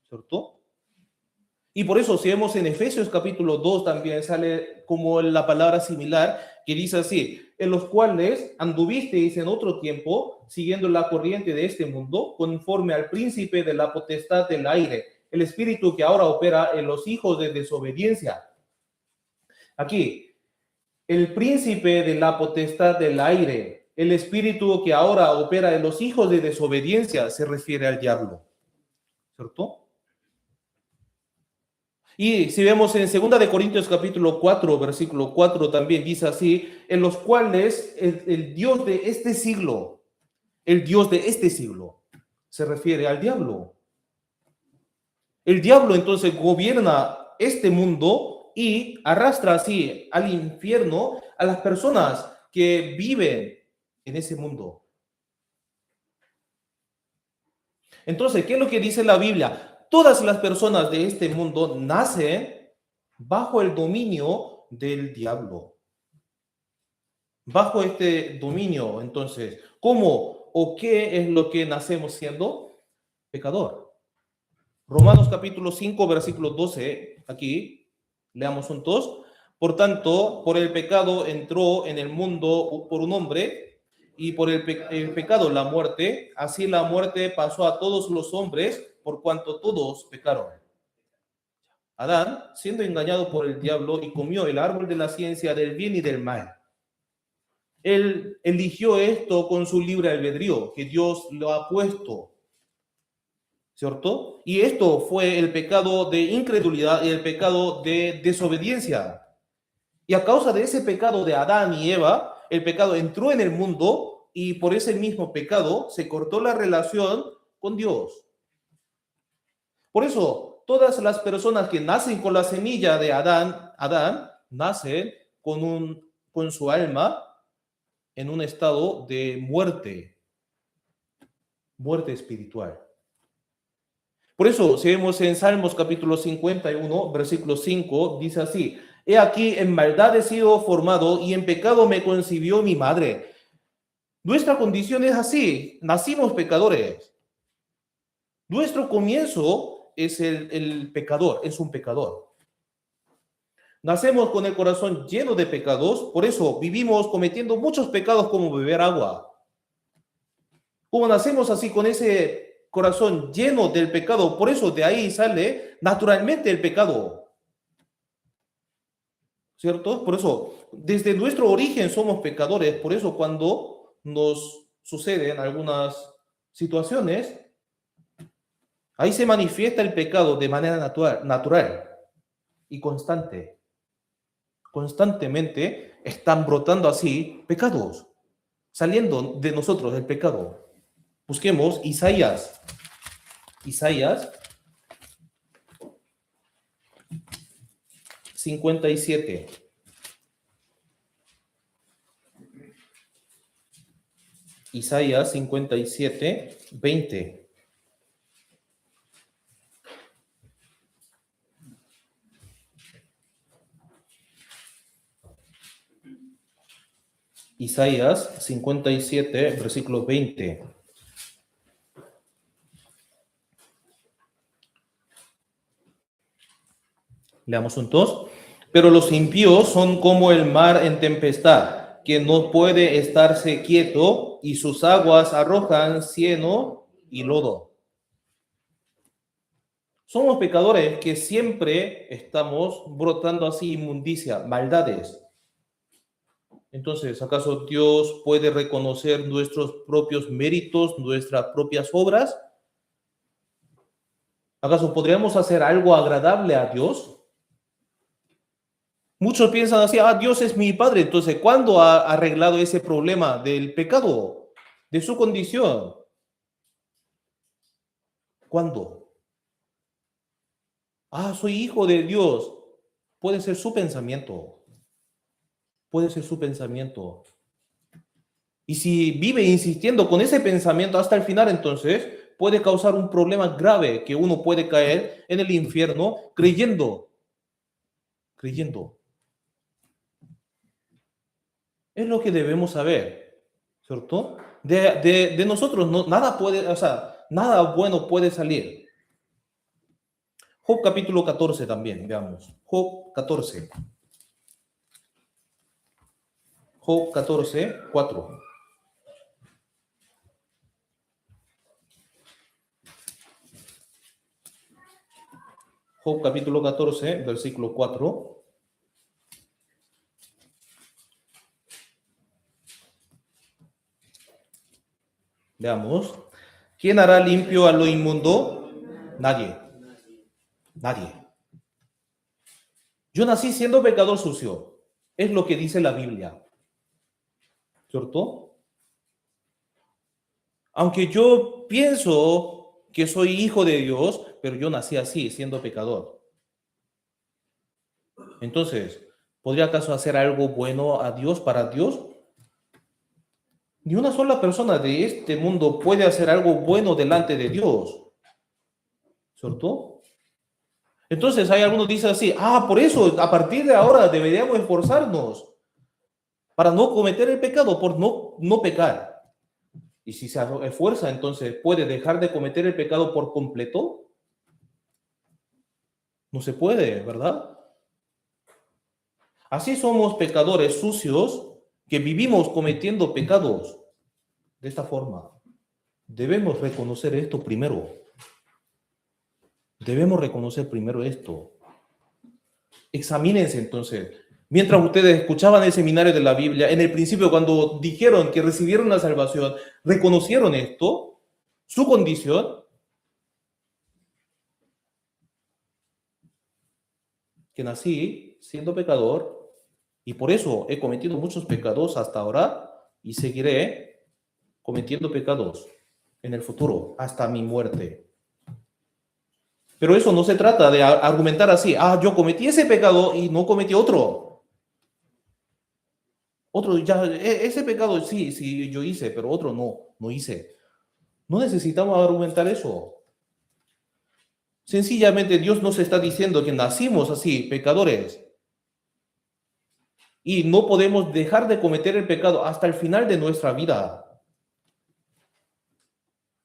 ¿cierto? Y por eso, si vemos en Efesios capítulo 2, también sale como la palabra similar que dice así, en los cuales anduvisteis en otro tiempo, siguiendo la corriente de este mundo, conforme al príncipe de la potestad del aire, el espíritu que ahora opera en los hijos de desobediencia. Aquí, el príncipe de la potestad del aire, el espíritu que ahora opera en los hijos de desobediencia, se refiere al diablo, ¿cierto? Y si vemos en 2 capítulo 4, versículo 4, también dice así, en los cuales el Dios de este siglo, el Dios de este siglo, se refiere al diablo. El diablo entonces gobierna este mundo y arrastra así al infierno a las personas que viven en ese mundo. Entonces, ¿qué es lo que dice la Biblia? Todas las personas de este mundo nacen bajo el dominio del diablo. Bajo este dominio, entonces, ¿cómo o qué es lo que nacemos siendo? Pecador. Romanos capítulo 5, versículo 12, aquí, leamos juntos. Por tanto, por el pecado entró en el mundo por un hombre, y por el pecado la muerte, así la muerte pasó a todos los hombres, por cuanto todos pecaron. Adán, siendo engañado por el diablo, y comió el árbol de la ciencia del bien y del mal. Él eligió esto con su libre albedrío, que Dios lo ha puesto, ¿cierto? Y esto fue el pecado de incredulidad y el pecado de desobediencia. Y a causa de ese pecado de Adán y Eva, el pecado entró en el mundo y por ese mismo pecado se cortó la relación con Dios. Por eso, todas las personas que nacen con la semilla de Adán nacen con su alma en un estado de muerte espiritual. Por eso, si vemos en Salmos capítulo 51, versículo 5, dice así, he aquí, en maldad he sido formado y en pecado me concibió mi madre. Nuestra condición es así, nacimos pecadores. Nuestro comienzo es el pecador, es un pecador. Nacemos con el corazón lleno de pecados, por eso vivimos cometiendo muchos pecados como beber agua. Como nacemos así con ese corazón lleno del pecado, por eso de ahí sale naturalmente el pecado. ¿Cierto? Por eso, desde nuestro origen somos pecadores, por eso cuando nos suceden algunas situaciones, ahí se manifiesta el pecado de manera natural y constante. Constantemente están brotando así pecados, saliendo de nosotros el pecado. Busquemos Isaías 57. Isaías 57, 20. Isaías 57, versículo 20. Leamos juntos. Pero los impíos son como el mar en tempestad, que no puede estarse quieto, y sus aguas arrojan cieno y lodo. Somos pecadores que siempre estamos brotando así inmundicia, maldades. Entonces, ¿acaso Dios puede reconocer nuestros propios méritos, nuestras propias obras? ¿Acaso podríamos hacer algo agradable a Dios? Muchos piensan así, Dios es mi Padre. Entonces, ¿cuándo ha arreglado ese problema del pecado, de su condición? ¿Cuándo? Soy hijo de Dios. Puede ser su pensamiento. Puede ser su pensamiento. Y si vive insistiendo con ese pensamiento hasta el final, entonces puede causar un problema grave que uno puede caer en el infierno creyendo. Es lo que debemos saber, ¿cierto? De nosotros nada puede, nada bueno puede salir. Job capítulo 14 también, veamos. Job 14. Job 14, 4. Job capítulo 14, versículo 4. Veamos. ¿Quién hará limpio a lo inmundo? Nadie. Nadie. Yo nací siendo pecador sucio. Es lo que dice la Biblia. ¿Cierto? Aunque yo pienso que soy hijo de Dios, pero yo nací así, siendo pecador. Entonces, ¿podría acaso hacer algo bueno a Dios, para Dios? Ni una sola persona de este mundo puede hacer algo bueno delante de Dios. ¿Cierto? Entonces, hay algunos que dicen así, por eso, a partir de ahora deberíamos esforzarnos para no cometer el pecado, por no pecar. Y si se esfuerza, entonces, ¿puede dejar de cometer el pecado por completo? No se puede, ¿verdad? Así somos pecadores sucios que vivimos cometiendo pecados de esta forma. Debemos reconocer esto primero. Debemos reconocer primero esto. Examínense entonces. Mientras ustedes escuchaban el seminario de la Biblia, en el principio cuando dijeron que recibieron la salvación, reconocieron esto, su condición, que nací siendo pecador y por eso he cometido muchos pecados hasta ahora y seguiré cometiendo pecados en el futuro hasta mi muerte. Pero eso no se trata de argumentar así, yo cometí ese pecado y no cometí otro. Otro, ya, ese pecado sí, yo hice, pero otro no hice. No necesitamos argumentar eso. Sencillamente Dios nos está diciendo que nacimos así, pecadores. Y no podemos dejar de cometer el pecado hasta el final de nuestra vida.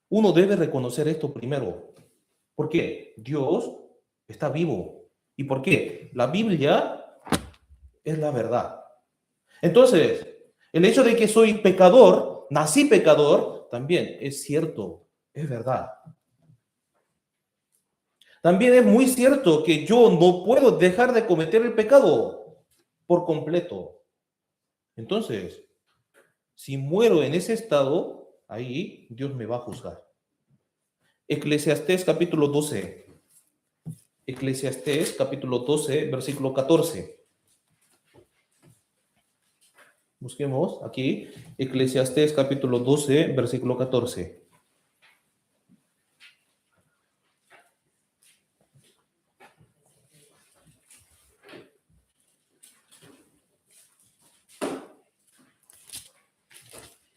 Uno debe reconocer esto primero. ¿Por qué? Dios está vivo. ¿Y por qué? La Biblia es la verdad. Entonces, el hecho de que soy pecador, nací pecador, también es cierto, es verdad. También es muy cierto que yo no puedo dejar de cometer el pecado por completo. Entonces, si muero en ese estado, ahí Dios me va a juzgar. Eclesiastés capítulo 12. Eclesiastés capítulo 12, versículo 14. Busquemos aquí, Eclesiastés capítulo 12, versículo 14.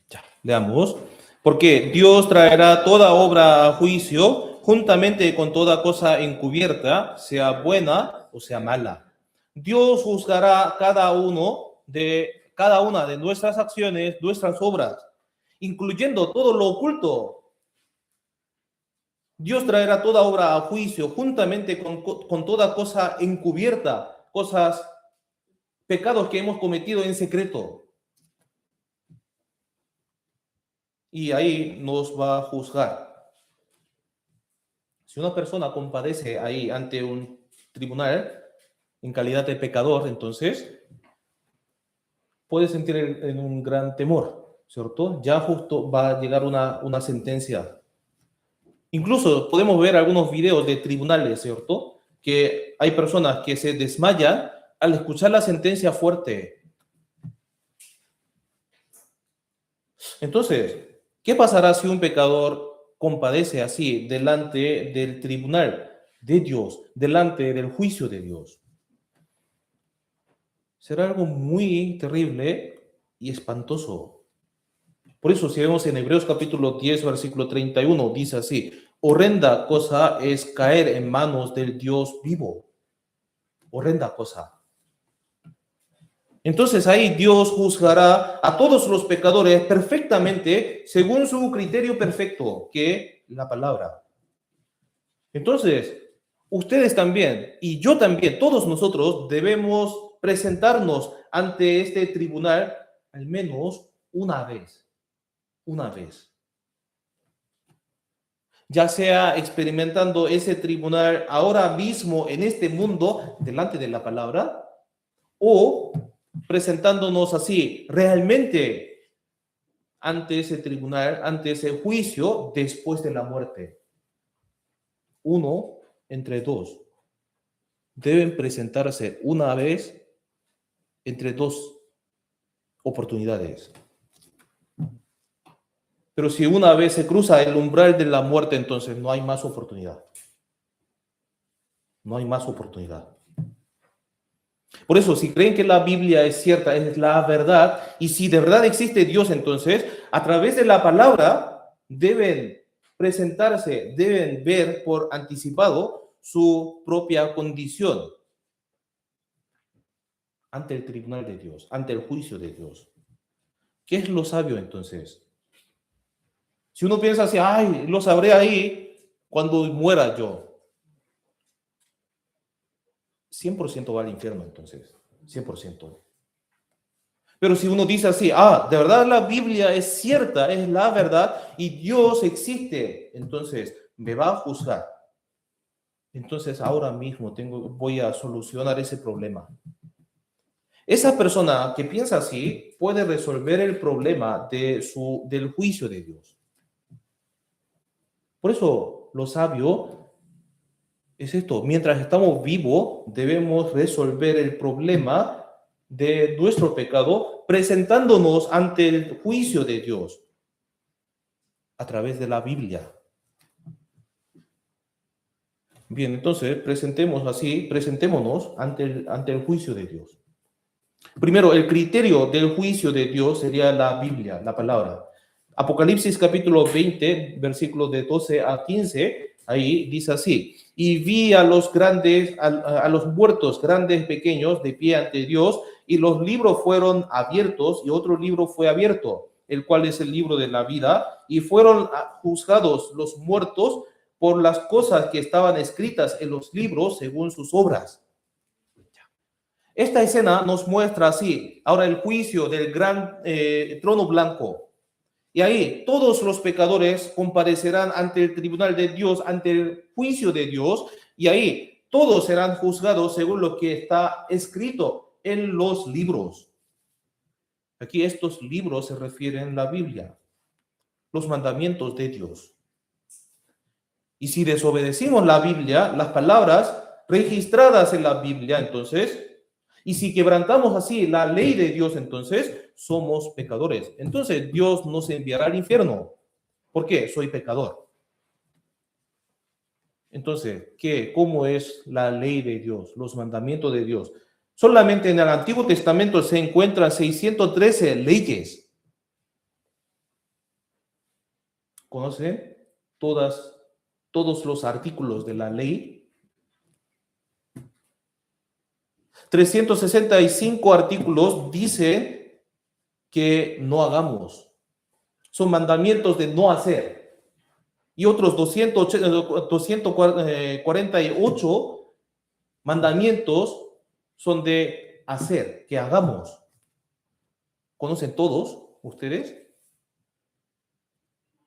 Ya, leamos. Porque Dios traerá toda obra a juicio, juntamente con toda cosa encubierta, sea buena o sea mala. Dios juzgará cada una de nuestras acciones, nuestras obras, incluyendo todo lo oculto. Dios traerá toda obra a juicio, juntamente con toda cosa encubierta, pecados que hemos cometido en secreto. Y ahí nos va a juzgar. Si una persona compadece ahí ante un tribunal en calidad de pecador, entonces puede sentir en un gran temor, ¿cierto? Ya justo va a llegar una sentencia. Incluso podemos ver algunos videos de tribunales, ¿cierto? Que hay personas que se desmayan al escuchar la sentencia fuerte. Entonces, ¿qué pasará si un pecador compadece así delante del tribunal de Dios, delante del juicio de Dios? Será algo muy terrible y espantoso. Por eso, si vemos en Hebreos capítulo 10, versículo 31, dice así: horrenda cosa es caer en manos del Dios vivo. Horrenda cosa. Entonces ahí Dios juzgará a todos los pecadores perfectamente según su criterio perfecto, que es la palabra. Entonces, ustedes también y yo también, todos nosotros debemos presentarnos ante este tribunal al menos una vez. Una vez. Ya sea experimentando ese tribunal ahora mismo en este mundo delante de la palabra, o presentándonos así realmente ante ese tribunal, ante ese juicio después de la muerte. Uno entre dos. Deben presentarse una vez entre dos oportunidades. Pero si una vez se cruza el umbral de la muerte, entonces no hay más oportunidad. No hay más oportunidad. Por eso, si creen que la Biblia es cierta, es la verdad, y si de verdad existe Dios, entonces, a través de la palabra, deben presentarse, deben ver por anticipado su propia condición ante el tribunal de Dios, ante el juicio de Dios. ¿Qué es lo sabio entonces? Si uno piensa así, ay, lo sabré ahí cuando muera yo. 100% va al infierno entonces, 100%. Pero si uno dice así, de verdad la Biblia es cierta, es la verdad y Dios existe, entonces me va a juzgar. Entonces ahora mismo voy a solucionar ese problema. Esa persona que piensa así puede resolver el problema del juicio de Dios. Por eso lo sabio es esto: mientras estamos vivos, debemos resolver el problema de nuestro pecado presentándonos ante el juicio de Dios a través de la Biblia. Bien, entonces presentémonos ante el juicio de Dios. Primero, el criterio del juicio de Dios sería la Biblia, la palabra. Apocalipsis capítulo 20, versículos de 12 a 15, ahí dice así: y vi a los grandes, a los muertos, grandes, pequeños, de pie ante Dios, y los libros fueron abiertos, y otro libro fue abierto, el cual es el libro de la vida, y fueron juzgados los muertos por las cosas que estaban escritas en los libros según sus obras. Esta escena nos muestra así, ahora el juicio del gran trono blanco. Y ahí todos los pecadores comparecerán ante el tribunal de Dios, ante el juicio de Dios, y ahí todos serán juzgados según lo que está escrito en los libros. Aquí estos libros se refieren a la Biblia, los mandamientos de Dios. Y si desobedecimos la Biblia, las palabras registradas en la Biblia, entonces, y si quebrantamos así la ley de Dios, entonces somos pecadores. Entonces Dios nos enviará al infierno. ¿Por qué? Soy pecador. Entonces, ¿cómo es la ley de Dios, los mandamientos de Dios? Solamente en el Antiguo Testamento se encuentran 613 leyes. ¿Conocen todos los artículos de la ley? 365 artículos dicen que no hagamos. Son mandamientos de no hacer. Y otros 248 mandamientos son de hacer, que hagamos. ¿Conocen todos ustedes?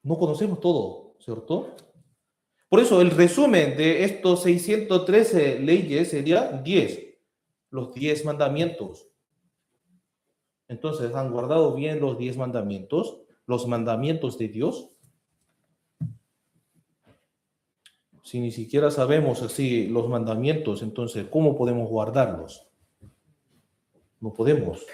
No conocemos todo, ¿cierto? Por eso el resumen de estos 613 leyes sería 10. Los 10 mandamientos. Entonces, ¿han guardado bien los 10 mandamientos? ¿Los mandamientos de Dios? Si ni siquiera sabemos así los mandamientos, entonces, ¿cómo podemos guardarlos? No podemos.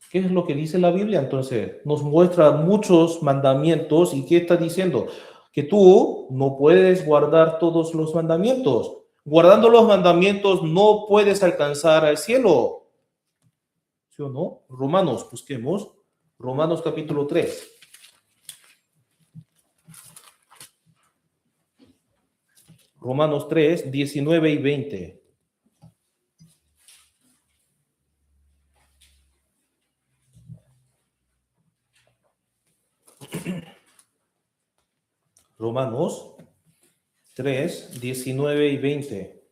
¿Qué es lo que dice la Biblia? Entonces, nos muestra muchos mandamientos. ¿Y qué está diciendo? Que tú no puedes guardar todos los mandamientos. Guardando los mandamientos no puedes alcanzar al cielo. ¿Sí o no? Romanos, busquemos. Romanos capítulo 3. Romanos 3, 19 y 20. Romanos 3, 19 y 20.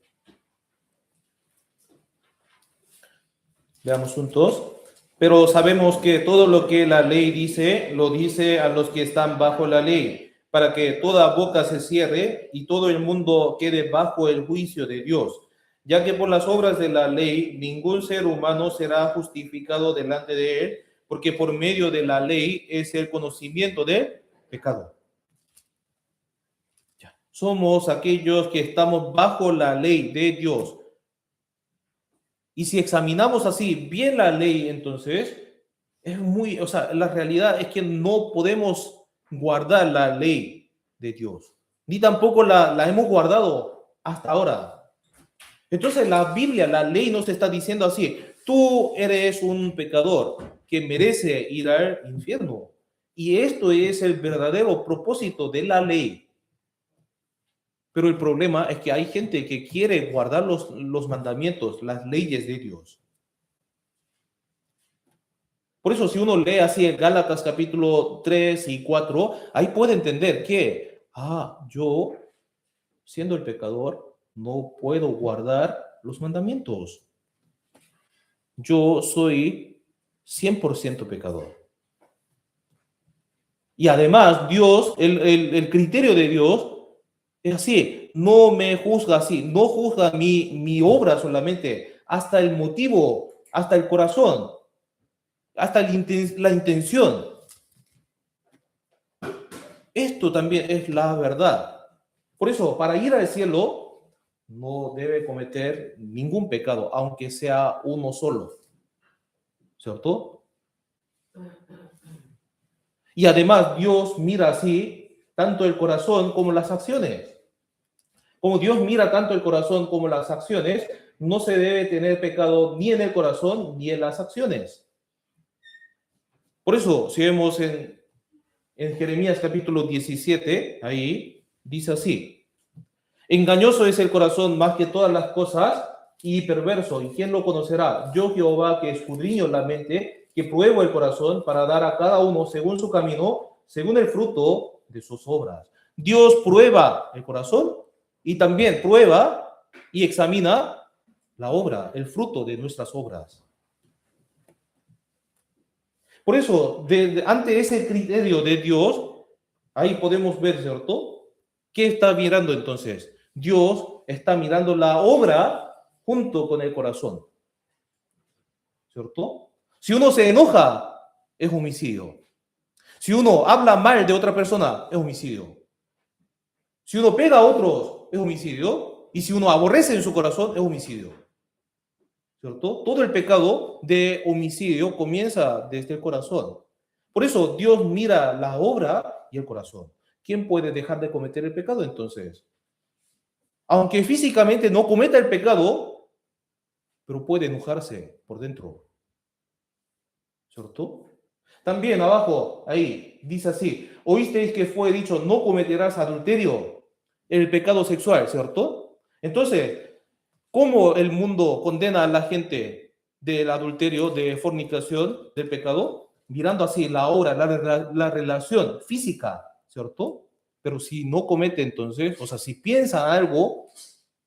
Veamos juntos. Pero sabemos que todo lo que la ley dice, lo dice a los que están bajo la ley, para que toda boca se cierre y todo el mundo quede bajo el juicio de Dios, ya que por las obras de la ley ningún ser humano será justificado delante de él, Porque por medio de la ley es el conocimiento del pecado. Somos aquellos que estamos bajo la ley de Dios. Y si examinamos así bien la ley, entonces, la realidad es que no podemos guardar la ley de Dios, ni tampoco la hemos guardado hasta ahora. Entonces la Biblia, la ley nos está diciendo así: tú eres un pecador que merece ir al infierno. Y esto es el verdadero propósito de la ley. Pero el problema es que hay gente que quiere guardar los mandamientos, las leyes de Dios. Por eso, si uno lee así en Gálatas capítulo 3 y 4, ahí puede entender que, yo, siendo el pecador, no puedo guardar los mandamientos. Yo soy 100% pecador. Y además, Dios, el criterio de Dios es así, no me juzga así, no juzga mi obra solamente, hasta el motivo, hasta el corazón, hasta la intención. Esto también es la verdad. Por eso, para ir al cielo, no debe cometer ningún pecado, aunque sea uno solo. ¿Cierto? Y además, Dios mira así tanto el corazón como las acciones. Como Dios mira tanto el corazón como las acciones, no se debe tener pecado ni en el corazón ni en las acciones. Por eso, si vemos en Jeremías capítulo 17, ahí dice así: engañoso es el corazón más que todas las cosas y perverso, ¿y quién lo conocerá? Yo, Jehová, que escudriño la mente, que pruebo el corazón para dar a cada uno según su camino, según el fruto de sus obras. Dios prueba el corazón y también prueba y examina la obra, el fruto de nuestras obras. Por eso, ante ese criterio de Dios, ahí podemos ver, ¿cierto? ¿Qué está mirando entonces? Dios está mirando la obra junto con el corazón, ¿cierto? Si uno se enoja, es homicidio. Si uno habla mal de otra persona, es homicidio. Si uno pega a otros, es homicidio. Y si uno aborrece en su corazón, es homicidio. ¿Cierto? Todo el pecado de homicidio comienza desde el corazón. Por eso Dios mira la obra y el corazón. ¿Quién puede dejar de cometer el pecado entonces? Aunque físicamente no cometa el pecado, pero puede enojarse por dentro. ¿Cierto? También abajo, ahí, dice así: oísteis que fue dicho, no cometerás adulterio, el pecado sexual, ¿cierto? Entonces, ¿cómo el mundo condena a la gente del adulterio, de fornicación, del pecado? Mirando así la obra, la relación física, ¿cierto? Pero si no comete entonces, o sea, si piensa algo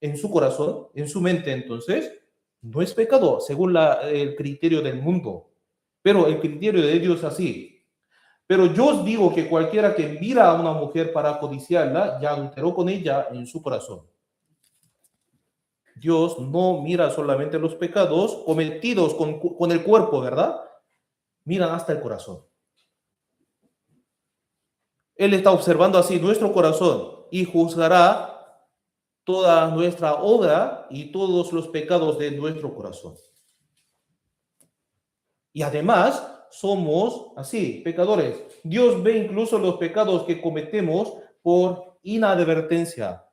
en su corazón, en su mente, entonces, no es pecado, según el criterio del mundo. Pero el criterio de Dios es así. Pero yo os digo que cualquiera que mira a una mujer para codiciarla, ya adulteró con ella en su corazón. Dios no mira solamente los pecados cometidos con el cuerpo, ¿verdad? Miran hasta el corazón. Él está observando así nuestro corazón y juzgará toda nuestra obra y todos los pecados de nuestro corazón. Y además somos así, pecadores. Dios ve incluso los pecados que cometemos por inadvertencia.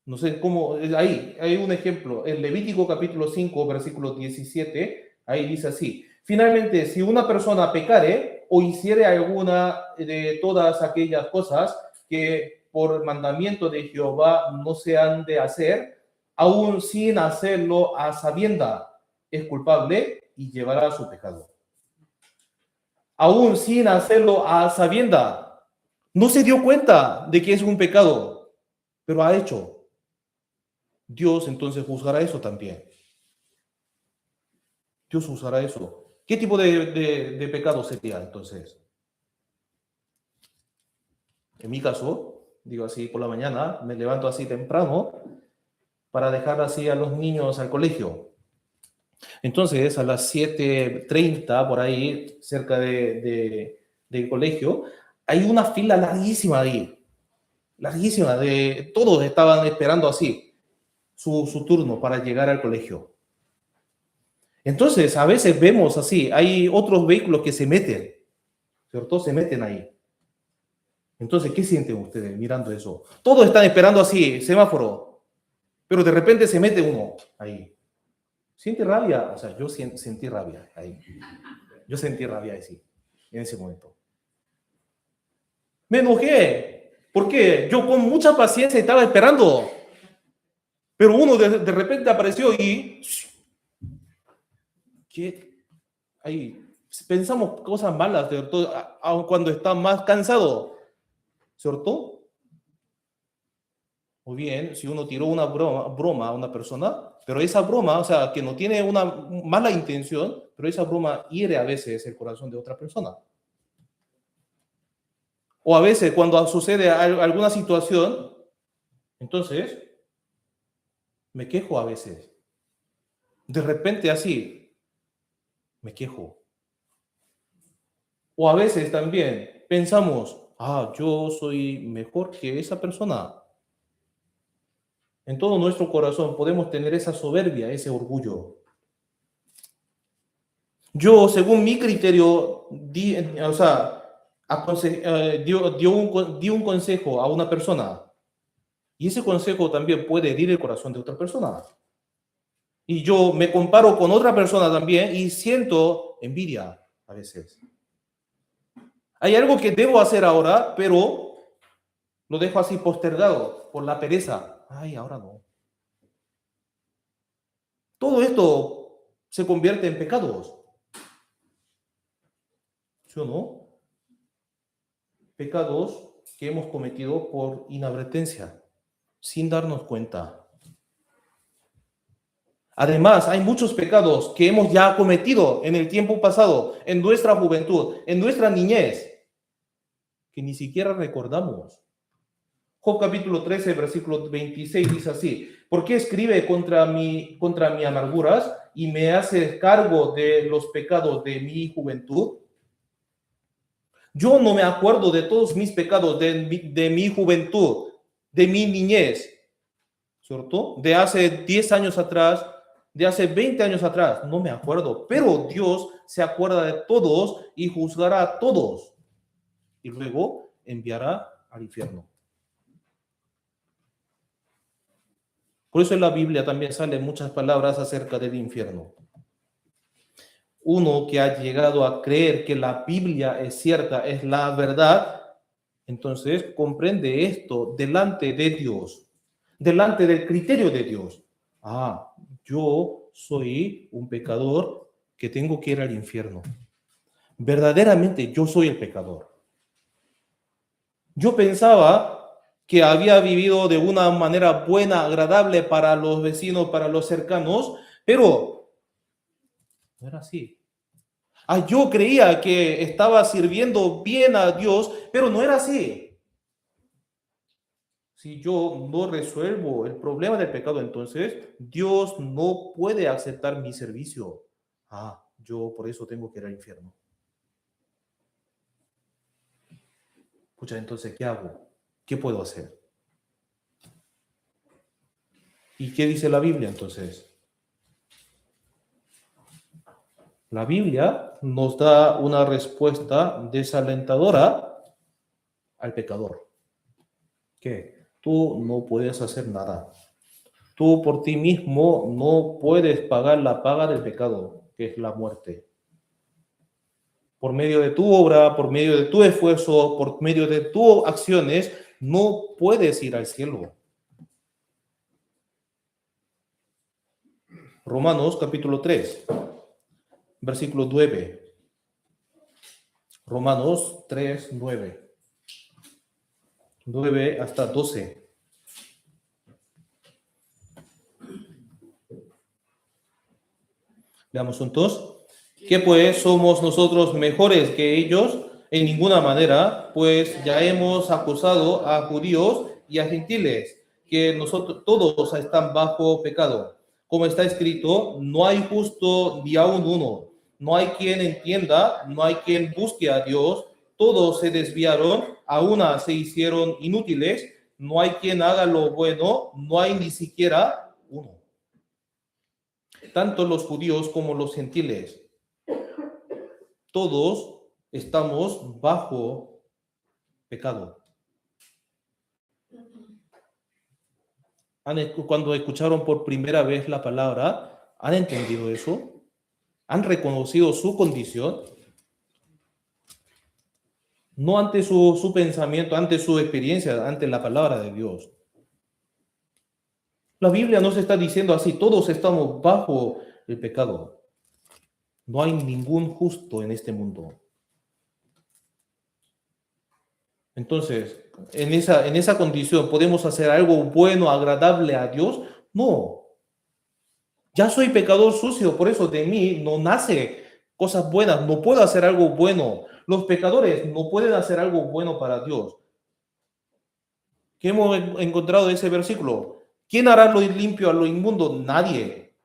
No sé cómo, ahí hay un ejemplo, en Levítico capítulo 5, versículo 17, ahí dice así: finalmente, si una persona pecare o hiciere alguna de todas aquellas cosas que por mandamiento de Jehová no se han de hacer, aún sin hacerlo a sabienda, es culpable y llevará su pecado. Aún sin hacerlo a sabienda, no se dio cuenta de que es un pecado, pero ha hecho. Dios entonces juzgará eso también. Dios juzgará eso. ¿Qué tipo de pecado sería entonces? En mi caso, digo así, por la mañana me levanto así temprano para dejar así a los niños al colegio. Entonces, a las 7:30, por ahí, cerca del colegio, hay una fila larguísima ahí, larguísima, todos estaban esperando así su turno para llegar al colegio. Entonces, a veces vemos así, hay otros vehículos que se meten, ¿cierto? Se meten ahí. Entonces, ¿qué sienten ustedes mirando eso? Todos están esperando así, semáforo, pero de repente se mete uno ahí. ¿Siente rabia? O sea, yo sentí rabia ahí. Yo sentí rabia ahí, en ese momento. Me enojé, porque yo con mucha paciencia estaba esperando, pero uno de repente apareció y... ¿Qué? Ahí pensamos cosas malas, ¿cierto? Cuando está más cansado, ¿cierto? O bien, si uno tiró una broma a una persona, pero esa broma, o sea, que no tiene una mala intención, pero esa broma hiere a veces el corazón de otra persona. O a veces cuando sucede alguna situación, entonces me quejo a veces. De repente así, me quejo. O a veces también pensamos, yo soy mejor que esa persona. En todo nuestro corazón podemos tener esa soberbia, ese orgullo. Yo, según mi criterio, di un consejo a una persona y ese consejo también puede herir el corazón de otra persona. Y yo me comparo con otra persona también y siento envidia a veces. Hay algo que debo hacer ahora, pero lo dejo así postergado por la pereza. Ahora no. Todo esto se convierte en pecados. ¿Sí o no? Pecados que hemos cometido por inadvertencia, sin darnos cuenta. Además, hay muchos pecados que hemos ya cometido en el tiempo pasado, en nuestra juventud, en nuestra niñez, que ni siquiera recordamos. Job capítulo 13, versículo 26 dice así: ¿por qué escribe contra mi amarguras y me hace cargo de los pecados de mi juventud? Yo no me acuerdo de todos mis pecados de mi juventud, de mi niñez, ¿cierto? De hace 10 años atrás, de hace 20 años atrás, no me acuerdo, pero Dios se acuerda de todos y juzgará a todos y luego enviará al infierno. Por eso en la Biblia también salen muchas palabras acerca del infierno. Uno que ha llegado a creer que la Biblia es cierta, es la verdad, entonces comprende esto delante de Dios, delante del criterio de Dios. Yo soy un pecador que tengo que ir al infierno. Verdaderamente yo soy el pecador. Yo pensaba que había vivido de una manera buena, agradable para los vecinos, para los cercanos, pero no era así. Yo creía que estaba sirviendo bien a Dios, pero no era así. Si yo no resuelvo el problema del pecado, entonces Dios no puede aceptar mi servicio. Yo por eso tengo que ir al infierno. Pucha, entonces, ¿qué hago? ¿Qué puedo hacer? ¿Y qué dice la Biblia entonces? La Biblia nos da una respuesta desalentadora al pecador. ¿Qué? Tú no puedes hacer nada. Tú por ti mismo no puedes pagar la paga del pecado, que es la muerte. Por medio de tu obra, por medio de tu esfuerzo, por medio de tus acciones, no puedes ir al cielo. Romanos capítulo 3, versículo 9. Romanos 3, 9. 9 hasta 12. Veamos juntos. ¿Qué pues somos nosotros mejores que ellos? En ninguna manera, pues ya hemos acusado a judíos y a gentiles, que nosotros todos están bajo pecado. Como está escrito, no hay justo ni aun uno, no hay quien entienda, no hay quien busque a Dios, todos se desviaron, a una se hicieron inútiles, no hay quien haga lo bueno, no hay ni siquiera uno. Tanto los judíos como los gentiles, todos estamos bajo pecado. Cuando escucharon por primera vez la palabra, ¿han entendido eso? ¿Han reconocido su condición? No ante su pensamiento, ante su experiencia, ante la palabra de Dios. La Biblia nos está diciendo así, todos estamos bajo el pecado. No hay ningún justo en este mundo. Entonces, en esa condición, ¿podemos hacer algo bueno, agradable a Dios? No. Ya soy pecador sucio, por eso de mí no nace cosas buenas, no puedo hacer algo bueno. Los pecadores no pueden hacer algo bueno para Dios. ¿Qué hemos encontrado en ese versículo? ¿Quién hará lo limpio a lo inmundo? Nadie.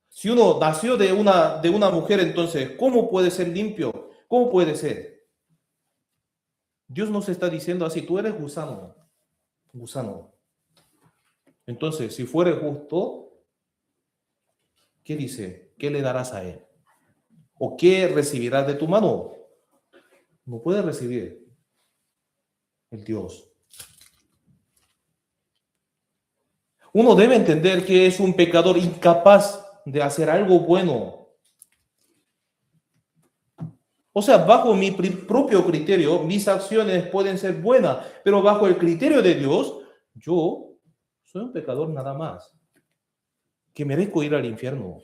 Si uno nació de una mujer, entonces, ¿cómo puede ser limpio? ¿Cómo puede ser? Dios nos está diciendo así, tú eres gusano, gusano. Entonces, si fueres justo, ¿qué dice? ¿Qué le darás a él? ¿O qué recibirás de tu mano? No puede recibir el Dios. Uno debe entender que es un pecador incapaz de hacer algo bueno. O sea, bajo mi propio criterio, mis acciones pueden ser buenas, pero bajo el criterio de Dios, yo soy un pecador nada más, que merezco ir al infierno.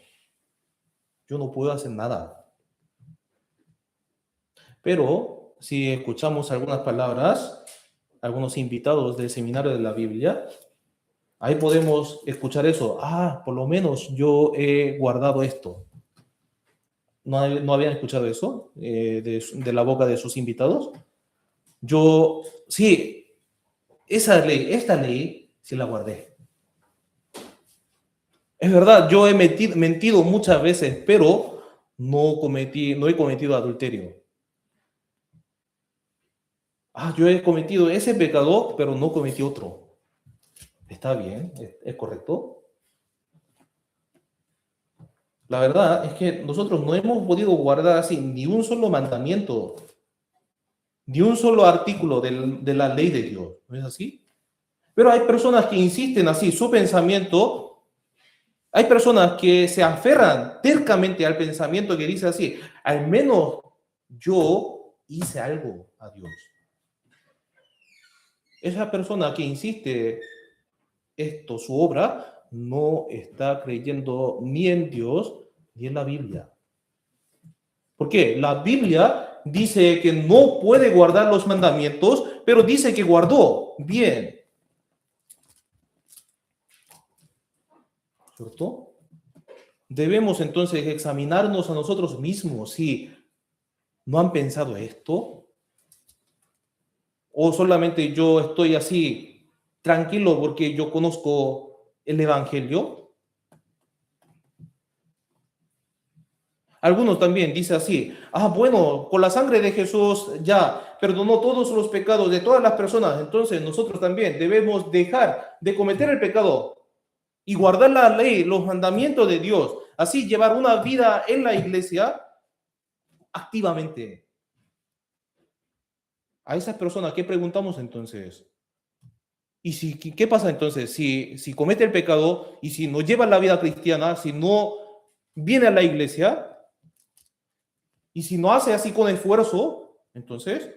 Yo no puedo hacer nada. Pero si escuchamos algunas palabras, algunos invitados del seminario de la Biblia, ahí podemos escuchar eso. Ah, por lo menos yo he guardado esto. ¿No habían escuchado eso de la boca de sus invitados? Yo, sí, esta ley, sí la guardé. Es verdad, yo he mentido muchas veces, pero no he cometido adulterio. Ah, yo he cometido ese pecado, pero no cometí otro. ¿Está bien? ¿Es correcto? La verdad es que nosotros no hemos podido guardar así ni un solo mandamiento, ni un solo artículo de la ley de Dios. ¿No es así? Pero hay personas que insisten así, su pensamiento, hay personas que se aferran tercamente al pensamiento que dice así, al menos yo hice algo a Dios. Esa persona que insiste esto, su obra, no está creyendo ni en Dios ni en la Biblia. ¿Por qué? La Biblia dice que no puede guardar los mandamientos, pero dice que guardó. Bien. ¿Cierto? Debemos entonces examinarnos a nosotros mismos si no han pensado esto o solamente yo estoy así tranquilo porque yo conozco el Evangelio. Algunos también dicen así, bueno, con la sangre de Jesús ya perdonó todos los pecados de todas las personas, entonces nosotros también debemos dejar de cometer el pecado y guardar la ley, los mandamientos de Dios, así llevar una vida en la iglesia activamente. A esas personas, ¿qué preguntamos entonces? ¿Y qué pasa entonces si comete el pecado y si no lleva la vida cristiana, si no viene a la iglesia y si no hace así con esfuerzo, entonces,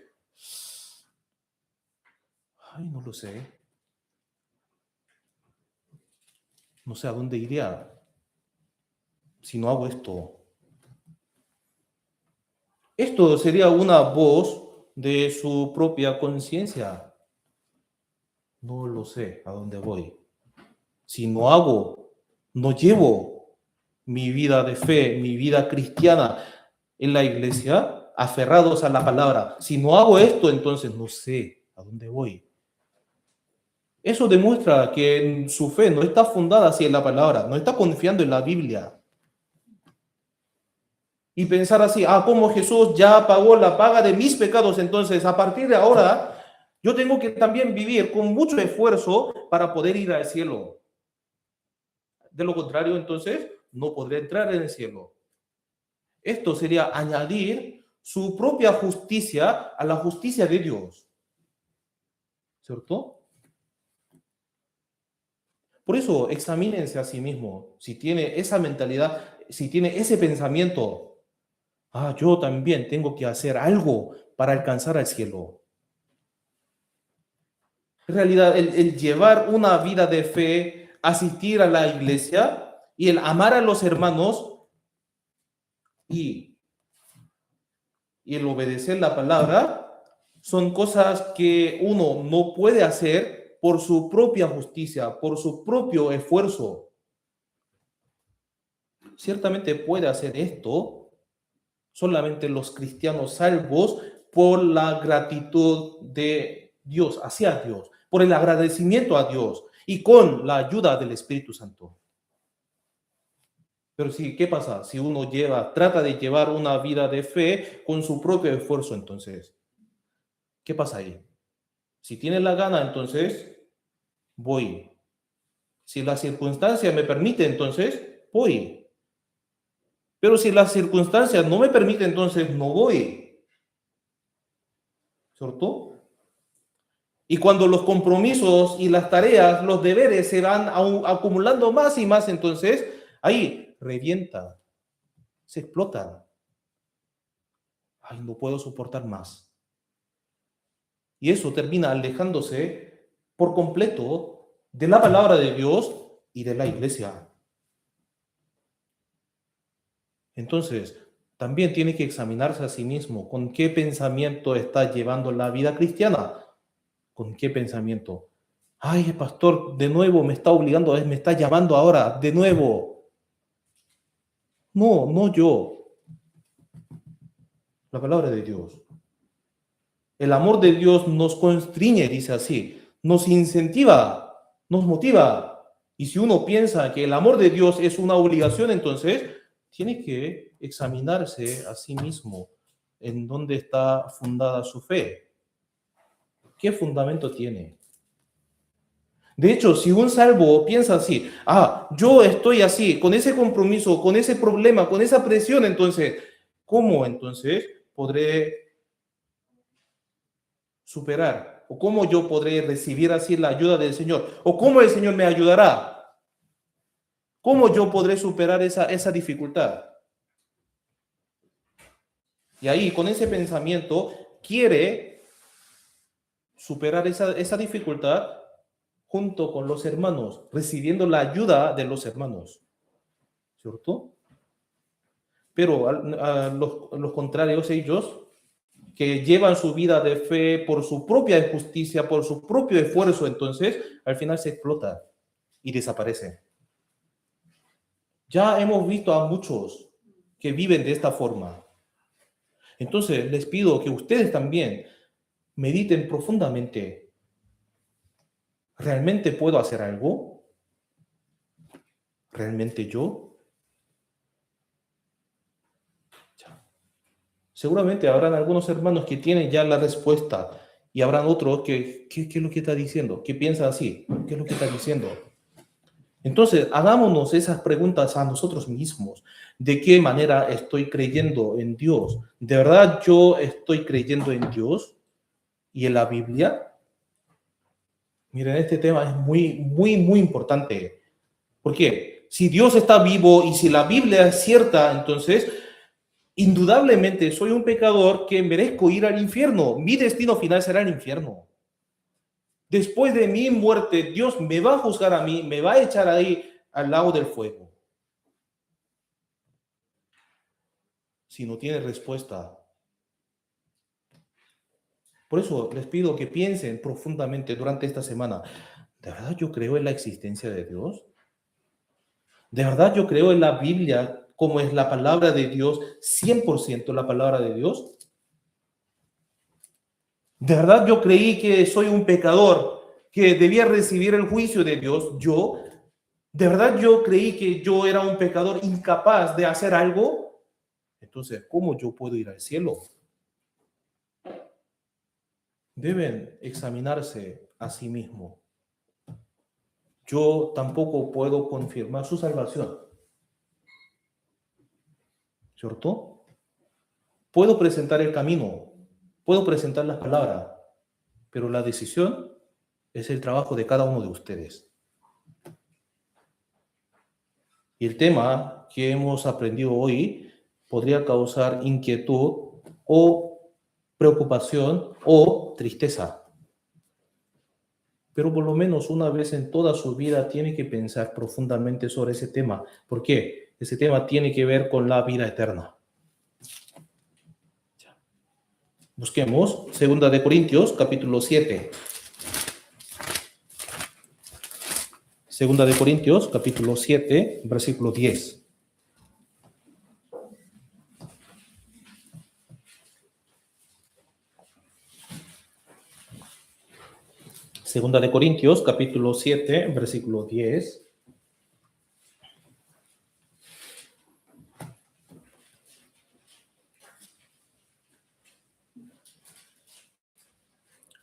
no lo sé. No sé a dónde iría si no hago esto. Esto sería una voz de su propia conciencia. No lo sé a dónde voy. Si no hago, no llevo mi vida de fe, mi vida cristiana en la iglesia, aferrados a la palabra. Si no hago esto, entonces no sé a dónde voy. Eso demuestra que su fe no está fundada así en la palabra, no está confiando en la Biblia. Y pensar así, como Jesús ya pagó la paga de mis pecados, entonces a partir de ahora yo tengo que también vivir con mucho esfuerzo para poder ir al cielo. De lo contrario, entonces no podré entrar en el cielo. Esto sería añadir su propia justicia a la justicia de Dios. ¿Cierto? Por eso, examínense a sí mismo. Si tiene esa mentalidad, si tiene ese pensamiento, yo también tengo que hacer algo para alcanzar al cielo. En realidad, el llevar una vida de fe, asistir a la iglesia y el amar a los hermanos y el obedecer la palabra son cosas que uno no puede hacer por su propia justicia, por su propio esfuerzo. Ciertamente puede hacer esto solamente los cristianos salvos por la gratitud de Dios, hacia Dios, por el agradecimiento a Dios y con la ayuda del Espíritu Santo. Pero sí, ¿qué pasa? Si uno trata de llevar una vida de fe con su propio esfuerzo, entonces, ¿qué pasa ahí? Si tiene la gana, entonces, voy. Si la circunstancia me permite, entonces, voy. Pero si las circunstancias no me permiten, entonces no voy. ¿Cierto? Y cuando los compromisos y las tareas, los deberes se van acumulando más y más, entonces ahí revienta, se explota. No puedo soportar más. Y eso termina alejándose por completo de la palabra de Dios y de la iglesia. Entonces, también tiene que examinarse a sí mismo con qué pensamiento está llevando la vida cristiana. ¿Con qué pensamiento? El pastor de nuevo me está obligando, me está llamando ahora, de nuevo. No yo. La palabra de Dios. El amor de Dios nos constriñe, dice así, nos incentiva, nos motiva. Y si uno piensa que el amor de Dios es una obligación, entonces tiene que examinarse a sí mismo en dónde está fundada su fe. ¿Qué fundamento tiene? De hecho, si un salvo piensa así, yo estoy así, con ese compromiso, con ese problema, con esa presión, entonces, ¿cómo entonces podré superar? ¿O cómo yo podré recibir así la ayuda del Señor? ¿O cómo el Señor me ayudará? ¿Cómo yo podré superar esa dificultad? Y ahí, con ese pensamiento, quiere superar esa dificultad junto con los hermanos, recibiendo la ayuda de los hermanos, ¿cierto? Pero los contrarios, ellos, que llevan su vida de fe por su propia justicia, por su propio esfuerzo, entonces, al final se explota y desaparece. Ya hemos visto a muchos que viven de esta forma. Entonces, les pido que ustedes también mediten profundamente. ¿Realmente puedo hacer algo? ¿Realmente yo? Seguramente habrán algunos hermanos que tienen ya la respuesta y habrán otros que, ¿qué es lo que está diciendo? ¿Qué piensa así? ¿Qué es lo que está diciendo? Entonces, hagámonos esas preguntas a nosotros mismos. ¿De qué manera estoy creyendo en Dios? ¿De verdad yo estoy creyendo en Dios y en la Biblia? Miren, este tema es muy, muy, muy importante. ¿Por qué? Si Dios está vivo y si la Biblia es cierta, entonces, indudablemente soy un pecador que merezco ir al infierno. Mi destino final será el infierno. Después de mi muerte, Dios me va a juzgar a mí, me va a echar ahí al lago del fuego. Si no tiene respuesta. Por eso les pido que piensen profundamente durante esta semana. ¿De verdad yo creo en la existencia de Dios? ¿De verdad yo creo en la Biblia como es la palabra de Dios, 100% la palabra de Dios? ¿De verdad yo creí que soy un pecador que debía recibir el juicio de Dios, de verdad yo creí que yo era un pecador incapaz de hacer algo. Entonces, ¿cómo yo puedo ir al cielo? Deben examinarse a sí mismos. Yo tampoco puedo confirmar su salvación, ¿cierto? Puedo presentar el camino, puedo presentar las palabras, pero la decisión es el trabajo de cada uno de ustedes. Y el tema que hemos aprendido hoy podría causar inquietud o preocupación o tristeza. Pero por lo menos una vez en toda su vida tiene que pensar profundamente sobre ese tema. ¿Por qué? Ese tema tiene que ver con la vida eterna. Busquemos 2 de Corintios, capítulo 7. 2 de Corintios, capítulo 7, versículo 10. Segunda de Corintios, capítulo 7, versículo 10.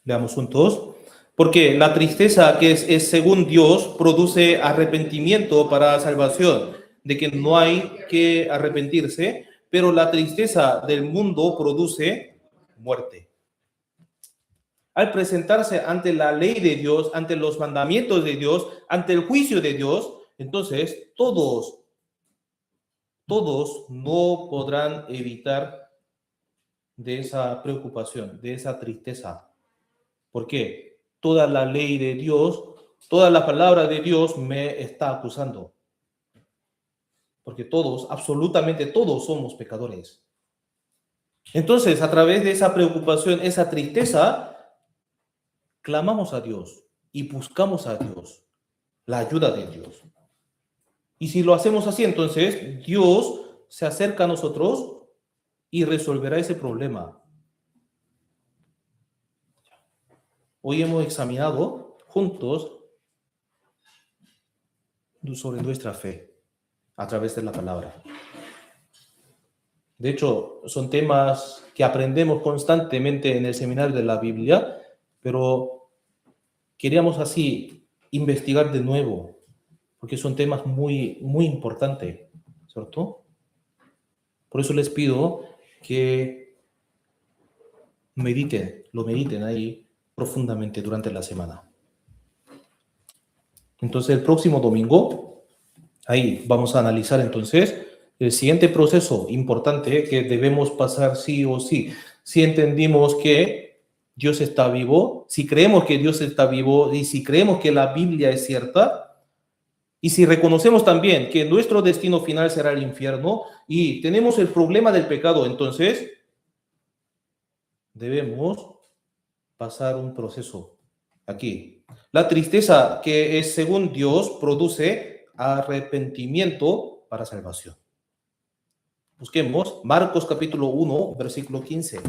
Leamos juntos. Porque la tristeza que es según Dios produce arrepentimiento para salvación, de que no hay que arrepentirse, pero la tristeza del mundo produce muerte. Al presentarse ante la ley de Dios, ante los mandamientos de Dios, ante el juicio de Dios, entonces todos no podrán evitar de esa preocupación, de esa tristeza. ¿Por qué? Toda la ley de Dios, toda la palabra de Dios me está acusando. Porque todos, absolutamente todos somos pecadores. Entonces, a través de esa preocupación, esa tristeza, clamamos a Dios y buscamos a Dios, la ayuda de Dios. Y si lo hacemos así, entonces Dios se acerca a nosotros y resolverá ese problema. Hoy hemos examinado juntos sobre nuestra fe a través de la palabra. De hecho, son temas que aprendemos constantemente en el seminario de la Biblia, pero queríamos así investigar de nuevo, porque son temas muy, muy importantes, ¿cierto? Por eso les pido que lo mediten ahí profundamente durante la semana. Entonces, el próximo domingo, ahí vamos a analizar entonces el siguiente proceso importante que debemos pasar sí o sí. Si entendimos que Dios está vivo, si creemos que Dios está vivo y si creemos que la Biblia es cierta, y si reconocemos también que nuestro destino final será el infierno y tenemos el problema del pecado, entonces debemos pasar un proceso aquí. La tristeza que es según Dios produce arrepentimiento para salvación. Busquemos Marcos capítulo 1, versículo 15.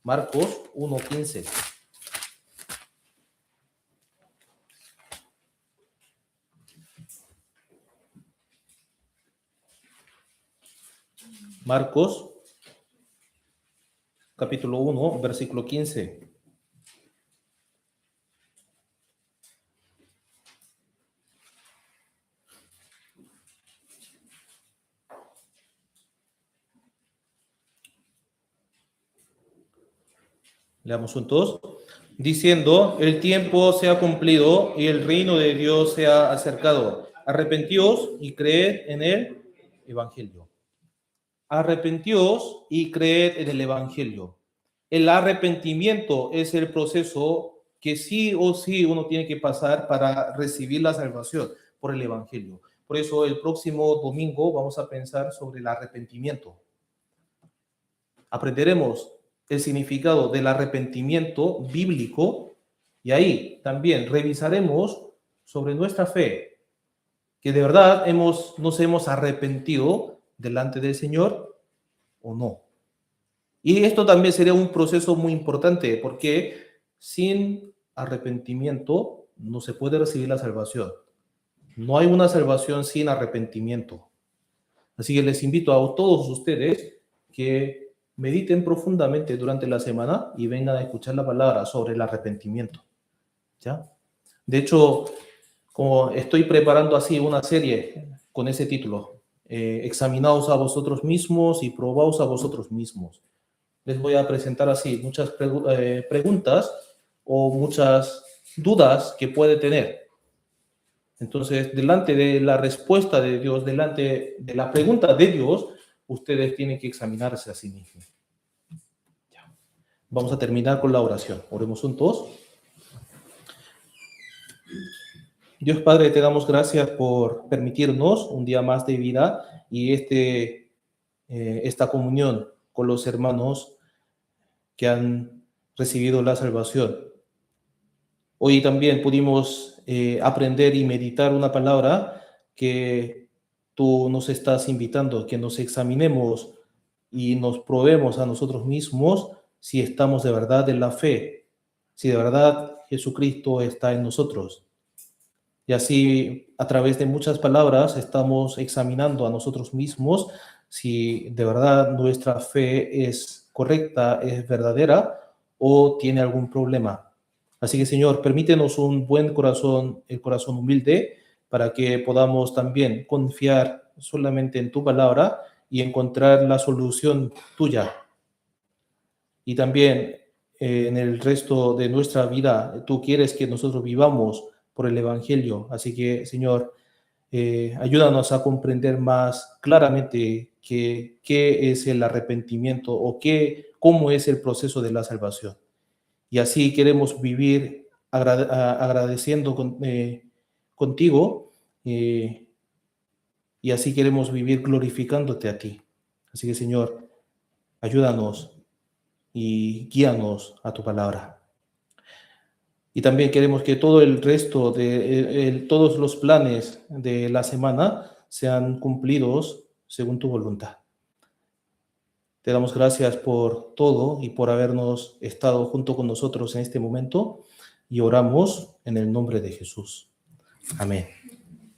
Marcos 1, 15. Marcos capítulo 1, versículo 15. Leamos juntos. Diciendo, el tiempo se ha cumplido y el reino de Dios se ha acercado. Arrepentíos y creed en el Evangelio. Arrepentíos y creed en el Evangelio. El arrepentimiento es el proceso que sí o sí uno tiene que pasar para recibir la salvación por el Evangelio. Por eso el próximo domingo vamos a pensar sobre el arrepentimiento. Aprenderemos el significado del arrepentimiento bíblico y ahí también revisaremos sobre nuestra fe, que de verdad nos hemos arrepentido delante del Señor o no. Y esto también sería un proceso muy importante porque sin arrepentimiento, no se puede recibir la salvación. No hay una salvación sin arrepentimiento. Así que les invito a todos ustedes que mediten profundamente durante la semana y vengan a escuchar la palabra sobre el arrepentimiento. ¿Ya? De hecho, como estoy preparando así una serie con ese título, examinaos a vosotros mismos y probaos a vosotros mismos. Les voy a presentar así muchas preguntas o muchas dudas que puede tener. Entonces, delante de la respuesta de Dios, delante de la pregunta de Dios, ustedes tienen que examinarse a sí mismos. Ya. Vamos a terminar con la oración. Oremos juntos. Dios Padre, te damos gracias por permitirnos un día más de vida y esta comunión con los hermanos que han recibido la salvación. Hoy también pudimos aprender y meditar una palabra que tú nos estás invitando, que nos examinemos y nos probemos a nosotros mismos si estamos de verdad en la fe, si de verdad Jesucristo está en nosotros. Y así, a través de muchas palabras, estamos examinando a nosotros mismos si de verdad nuestra fe es correcta, es verdadera o tiene algún problema. Así que, Señor, permítenos un buen corazón, el corazón humilde, para que podamos también confiar solamente en tu palabra y encontrar la solución tuya. Y también en el resto de nuestra vida, tú quieres que nosotros vivamos por el Evangelio. Así que, Señor, ayúdanos a comprender más claramente qué es el arrepentimiento o cómo es el proceso de la salvación. Y así queremos vivir agradeciendo contigo y así queremos vivir glorificándote a ti. Así que, Señor, ayúdanos y guíanos a tu palabra. Y también queremos que todo el resto de todos los planes de la semana sean cumplidos según tu voluntad. Te damos gracias por todo y por habernos estado junto con nosotros en este momento y oramos en el nombre de Jesús. Amén.